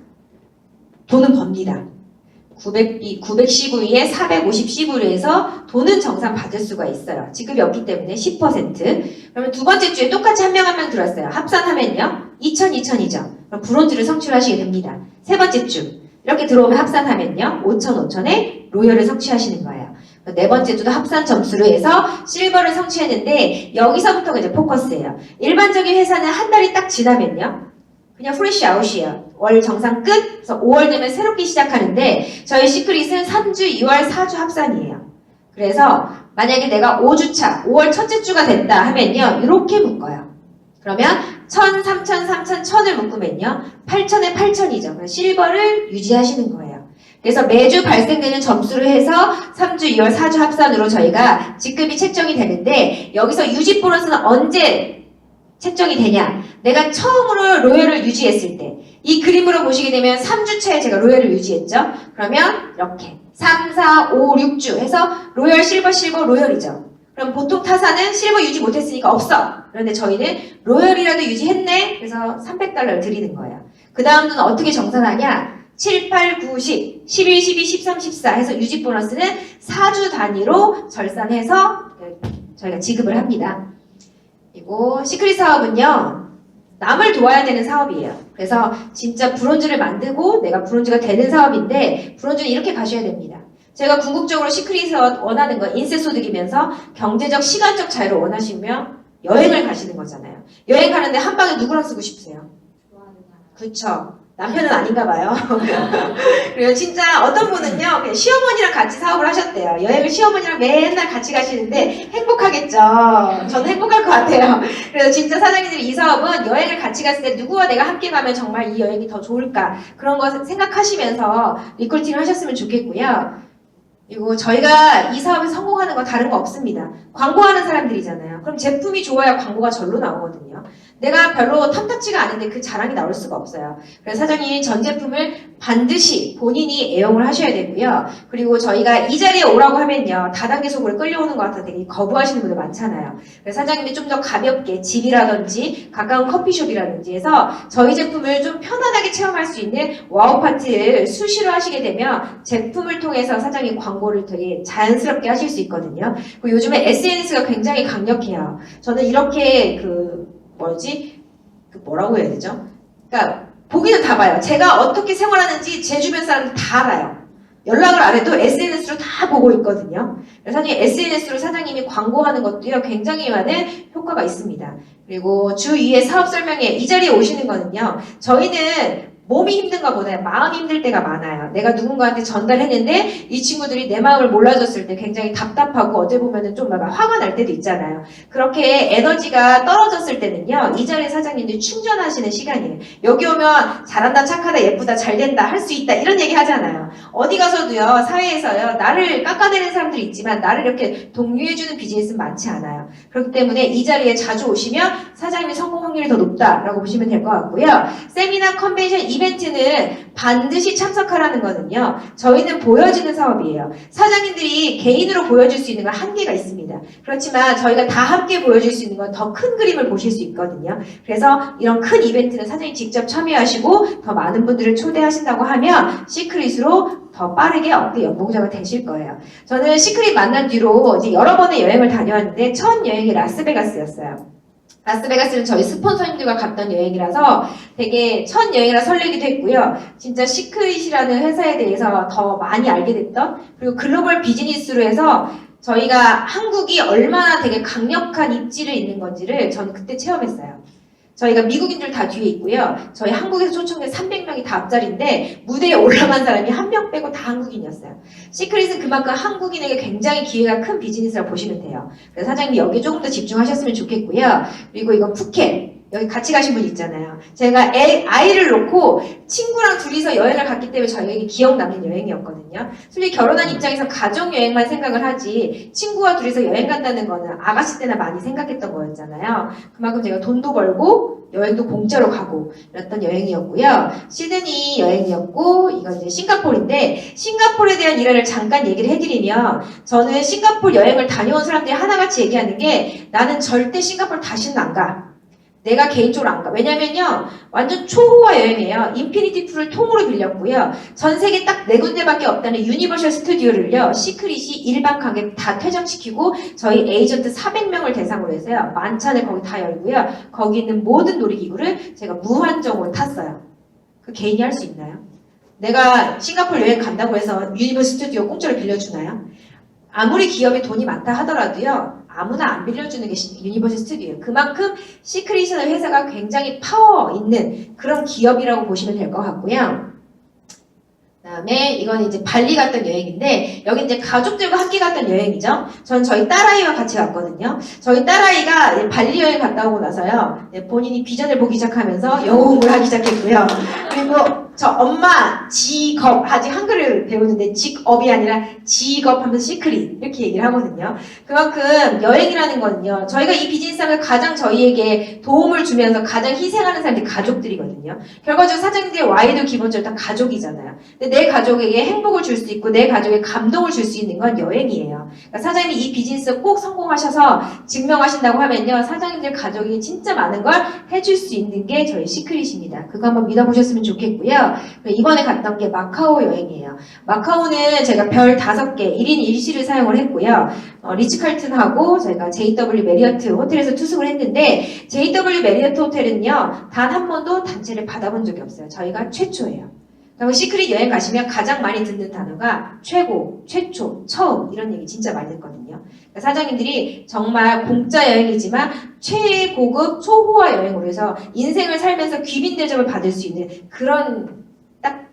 돈은 법니다. 910V에 450CV로 해서 돈은 정산 받을 수가 있어요. 지급이 없기 때문에 10%. 그러면 두 번째 주에 똑같이 한 명 한 명 들어왔어요. 합산하면요. 2000, 2000이죠. 그럼 브론즈를 성취하시게 됩니다. 세 번째 주. 이렇게 들어오면 합산하면요. 5000, 5000에 로열을 성취하시는 거예요. 네 번째 주도 합산 점수로 해서 실버를 성취했는데 여기서부터가 이제 포커스예요. 일반적인 회사는 한 달이 딱 지나면요. 그냥 프레쉬 아웃이에요. 월 정산 끝. 그래서 5월 되면 새롭게 시작하는데 저희 시크릿은 3주, 2월, 4주 합산이에요. 그래서 만약에 내가 5주차, 5월 첫째 주가 됐다 하면요. 이렇게 묶어요. 그러면 1000, 3000, 3000, 1000을 묶으면요. 8000에 8000이죠. 실버를 유지하시는 거예요. 그래서 매주 발생되는 점수로 해서 3주, 2월, 4주 합산으로 저희가 직급이 책정이 되는데 여기서 유지 보너스는 언제 책정이 되냐? 내가 처음으로 로열을 유지했을 때 이 그림으로 보시게 되면 3주차에 제가 로열을 유지했죠? 그러면 이렇게 3, 4, 5, 6주 해서 로열, 실버, 실버, 로열이죠. 그럼 보통 타사는 실버 유지 못했으니까 없어. 그런데 저희는 로열이라도 유지했네. 그래서 $300를 드리는 거예요. 그 다음은 어떻게 정산하냐? 7, 8, 9, 10, 11, 12, 13, 14 해서 유지 보너스는 4주 단위로 절산해서 저희가 지급을 합니다. 그리고 시크릿 사업은요, 남을 도와야 되는 사업이에요. 그래서 진짜 브론즈를 만들고 내가 브론즈가 되는 사업인데, 브론즈는 이렇게 가셔야 됩니다. 제가 궁극적으로 시크릿을 원하는 건 인쇄 소득이면서 경제적, 시간적 자유를 원하시면 여행을 가시는 거잖아요. 여행 가는데 한 방에 누구랑 쓰고 싶으세요? 그쵸. 남편은 아닌가 봐요. 그리고 진짜 어떤 분은요, 그냥 시어머니랑 같이 사업을 하셨대요. 여행을 시어머니랑 맨날 같이 가시는데 행복하겠죠. 저는 행복할 것 같아요. 그래서 진짜 사장님들이 이 사업은 여행을 같이 갔을 때 누구와 내가 함께 가면 정말 이 여행이 더 좋을까, 그런 거 생각하시면서 리크루팅을 하셨으면 좋겠고요. 그리고 저희가 이 사업에 성공하는 거 다른 거 없습니다. 광고하는 사람들이잖아요. 그럼 제품이 좋아야 광고가 절로 나오거든요. 내가 별로 탐탁지가 않은데 그 자랑이 나올 수가 없어요. 그래서 사장님이 전 제품을 반드시 본인이 애용을 하셔야 되고요. 그리고 저희가 이 자리에 오라고 하면요, 다단계 속으로 끌려오는 것 같아서 되게 거부하시는 분들 많잖아요. 그래서 사장님이 좀 더 가볍게 집이라든지 가까운 커피숍이라든지 해서 저희 제품을 좀 편안하게 체험할 수 있는 와우 파티를 수시로 하시게 되면 제품을 통해서 사장님 광고를 되게 자연스럽게 하실 수 있거든요. 그리고 요즘에 SNS가 굉장히 강력해요. 저는 이렇게 뭐라고 해야 되죠? 그러니까 보기는 다 봐요. 제가 어떻게 생활하는지 제 주변 사람들 다 알아요. 연락을 안 해도 SNS로 다 보고 있거든요. 사장님 SNS로 사장님이 광고하는 것도요, 굉장히 많은 효과가 있습니다. 그리고 주 2회 사업 설명회 이 자리에 오시는 거는요, 저희는 몸이 힘든 것보다 마음이 힘들 때가 많아요. 내가 누군가한테 전달했는데 이 친구들이 내 마음을 몰라줬을 때 굉장히 답답하고 어제 보면은 좀 막 화가 날 때도 있잖아요. 그렇게 에너지가 떨어졌을 때는요, 이 자리 사장님들이 충전하시는 시간이에요. 여기 오면 잘한다, 착하다, 예쁘다, 잘된다, 할 수 있다 이런 얘기 하잖아요. 어디 가서도요, 사회에서요, 나를 깎아내리는 사람들이 있지만 나를 이렇게 독려해주는 비즈니스는 많지 않아요. 그렇기 때문에 이 자리에 자주 오시면 사장님의 성공 확률이 더 높다라고 보시면 될 것 같고요. 세미나, 컨벤션, 이벤트는 반드시 참석하라는 거는요, 저희는 보여지는 사업이에요. 사장님들이 개인으로 보여줄 수 있는 건 한계가 있습니다. 그렇지만 저희가 다 함께 보여줄 수 있는 건 더 큰 그림을 보실 수 있거든요. 그래서 이런 큰 이벤트는 사장님 직접 참여하시고 더 많은 분들을 초대하신다고 하면 시크릿으로 더 빠르게 업계 연봉자가 되실 거예요. 저는 시크릿 만난 뒤로 이제 여러 번의 여행을 다녀왔는데 첫 여행이 라스베가스였어요. 라스베가스는 저희 스폰서님들과 갔던 여행이라서 되게 첫 여행이라 설레기도 했고요. 진짜 시크릿이라는 회사에 대해서 더 많이 알게 됐던, 그리고 글로벌 비즈니스로 해서 저희가 한국이 얼마나 되게 강력한 입지를 있는 건지를 저는 그때 체험했어요. 저희가 미국인들 다 뒤에 있고요. 저희 한국에서 초청된 300명이 다 앞자리인데 무대에 올라간 사람이 한 명 빼고 다 한국인이었어요. 시크릿은 그만큼 한국인에게 굉장히 기회가 큰 비즈니스라고 보시면 돼요. 그래서 사장님이 여기에 조금 더 집중하셨으면 좋겠고요. 그리고 이건 푸켓. 여기 같이 가신 분 있잖아요. 제가 아이를 놓고 친구랑 둘이서 여행을 갔기 때문에 저에게 기억 남는 여행이었거든요. 솔직히 결혼한 입장에서 가족 여행만 생각을 하지 친구와 둘이서 여행 간다는 거는 아가씨 때나 많이 생각했던 거였잖아요. 그만큼 제가 돈도 벌고 여행도 공짜로 가고 이랬던 여행이었고요. 시드니 여행이었고, 이건 이제 싱가포르인데, 싱가포르에 대한 일화를 잠깐 얘기를 해드리면, 저는 싱가포르 여행을 다녀온 사람들이 하나같이 얘기하는 게, 나는 절대 싱가포르 다시는 안 가. 내가 개인적으로 안 가. 왜냐면요, 완전 초호화 여행이에요. 인피니티 풀을 통으로 빌렸고요. 전 세계 딱 4군데밖에 없다는 유니버셜 스튜디오를요, 시크릿이 일반 관객 다 퇴장시키고 저희 에이전트 400명을 대상으로 해서요, 만찬을 거기 다 열고요. 거기 있는 모든 놀이기구를 제가 무한정으로 탔어요. 그 개인이 할 수 있나요? 내가 싱가포르 여행 간다고 해서 유니버셜 스튜디오 공짜로 빌려주나요? 아무리 기업이 돈이 많다 하더라도요, 아무나 안 빌려주는 게 유니버셜 스튜디오예요. 그만큼 시크릿이라는 회사가 굉장히 파워 있는 그런 기업이라고 보시면 될 것 같고요. 그다음에 이건 이제 발리 갔던 여행인데, 여기 이제 가족들과 함께 갔던 여행이죠. 전 저희 딸아이와 같이 갔거든요. 저희 딸아이가 발리 여행 갔다 오고 나서요, 본인이 비전을 보기 시작하면서 영어 공부를 하기 시작했고요. 그리고 저 엄마 직업, 아직 한글을 배우는데 직업이 아니라 직업 하면서 시크릿 이렇게 얘기를 하거든요. 그만큼 여행이라는 거는요, 저희가 이 비즈니스하면 가장 저희에게 도움을 주면서 가장 희생하는 사람들이 가족들이거든요. 결과적으로 사장님들의 Y도 기본적으로 다 가족이잖아요. 근데 내 가족에게 행복을 줄 수 있고 내 가족에게 감동을 줄 수 있는 건 여행이에요. 그러니까 사장님이 이 비즈니스 꼭 성공하셔서 증명하신다고 하면요, 사장님들 가족이 진짜 많은 걸 해줄 수 있는 게 저희 시크릿입니다. 그거 한번 믿어보셨으면 좋겠고요. 있고요. 이번에 갔던 게 마카오 여행이에요. 마카오는 제가 별 5개, 1인 1실을 사용을 했고요. 리츠칼튼하고 저희가 JW 메리어트 호텔에서 투숙을 했는데 JW 메리어트 호텔은요, 단 한 번도 단체를 받아본 적이 없어요. 저희가 최초예요. 그리고 시크릿 여행 가시면 가장 많이 듣는 단어가 최고, 최초, 처음 이런 얘기 진짜 많이 듣거든요. 그러니까 사장님들이 정말 공짜 여행이지만 최고급 초호화 여행으로 해서 인생을 살면서 귀빈 대접을 받을 수 있는 그런 딱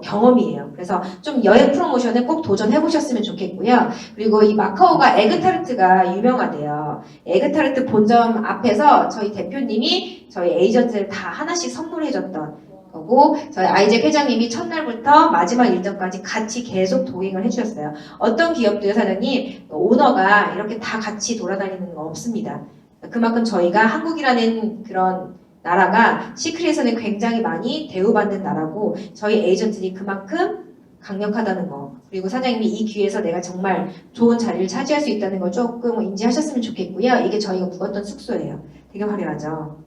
경험이에요. 그래서 좀 여행 프로모션에 꼭 도전해 보셨으면 좋겠고요. 그리고 이 마카오가 에그타르트가 유명하대요. 에그타르트 본점 앞에서 저희 대표님이 저희 에이전트를 다 하나씩 선물해 줬던 거고, 저희 아이잭 회장님이 첫날부터 마지막 일정까지 같이 계속 동행을 해주셨어요. 어떤 기업도요, 사장님, 오너가 이렇게 다 같이 돌아다니는 거 없습니다. 그만큼 저희가 한국이라는 그런 나라가 시크릿에서는 굉장히 많이 대우받는 나라고, 저희 에이전트들이 그만큼 강력하다는 거, 그리고 사장님이 이 기회에서 내가 정말 좋은 자리를 차지할 수 있다는 걸 조금 인지하셨으면 좋겠고요. 이게 저희가 묵었던 숙소예요. 되게 화려하죠.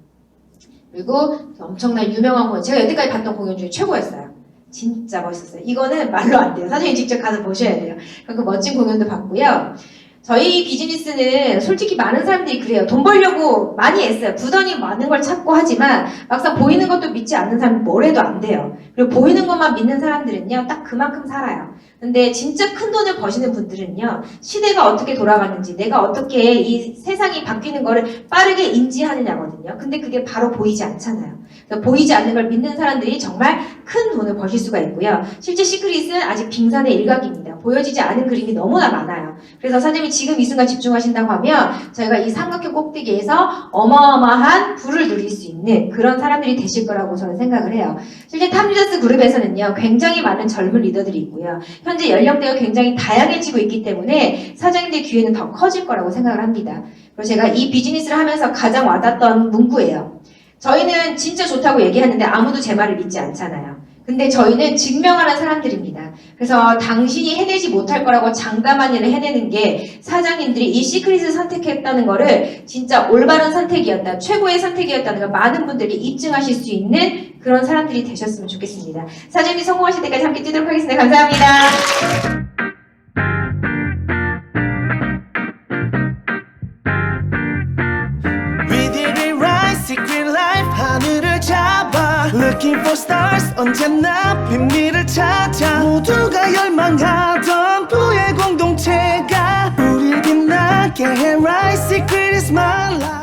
그리고 엄청난 유명한 공연, 제가 여태까지 봤던 공연 중에 최고였어요. 진짜 멋있었어요. 이거는 말로 안 돼요. 사장님 직접 가서 보셔야 돼요. 그 멋진 공연도 봤고요. 저희 비즈니스는 솔직히 많은 사람들이 그래요. 돈 벌려고 많이 애써요. 부단히 많은 걸 찾고 하지만 막상 보이는 것도 믿지 않는 사람은 뭘 해도 안 돼요. 그리고 보이는 것만 믿는 사람들은요, 딱 그만큼 살아요. 근데 진짜 큰 돈을 버시는 분들은요, 시대가 어떻게 돌아가는지, 내가 어떻게 이 세상이 바뀌는 거를 빠르게 인지하느냐거든요. 근데 그게 바로 보이지 않잖아요. 그래서 보이지 않는 걸 믿는 사람들이 정말 큰 돈을 버실 수가 있고요. 실제 시크릿은 아직 빙산의 일각입니다. 보여지지 않은 그림이 너무나 많아요. 그래서 사장님이 지금 이 순간 집중하신다고 하면 저희가 이 삼각형 꼭대기에서 어마어마한 부를 누릴 수 있는 그런 사람들이 되실 거라고 저는 생각을 해요. 실제 탑리더스 그룹에서는요, 굉장히 많은 젊은 리더들이 있고요. 현재 연령대가 굉장히 다양해지고 있기 때문에 사장님들 기회는 더 커질 거라고 생각을 합니다. 그리고 제가 이 비즈니스를 하면서 가장 와닿았던 문구예요. 저희는 진짜 좋다고 얘기하는데 아무도 제 말을 믿지 않잖아요. 근데 저희는 증명하는 사람들입니다. 그래서 당신이 해내지 못할 거라고 장담한 일을 해내는 게 사장님들이 이 시크릿을 선택했다는 거를 진짜 올바른 선택이었다, 최고의 선택이었다는 걸 많은 분들이 입증하실 수 있는 그런 사람들이 되셨으면 좋겠습니다. 사장님 성공하실 때까지 함께 뛰도록 하겠습니다. 감사합니다. Secret life 하늘을 잡아 Looking for stars 언제나 비밀을 찾아 모두가 열망하던 부의 공동체가 우릴 빛나게 해 Right secret is my life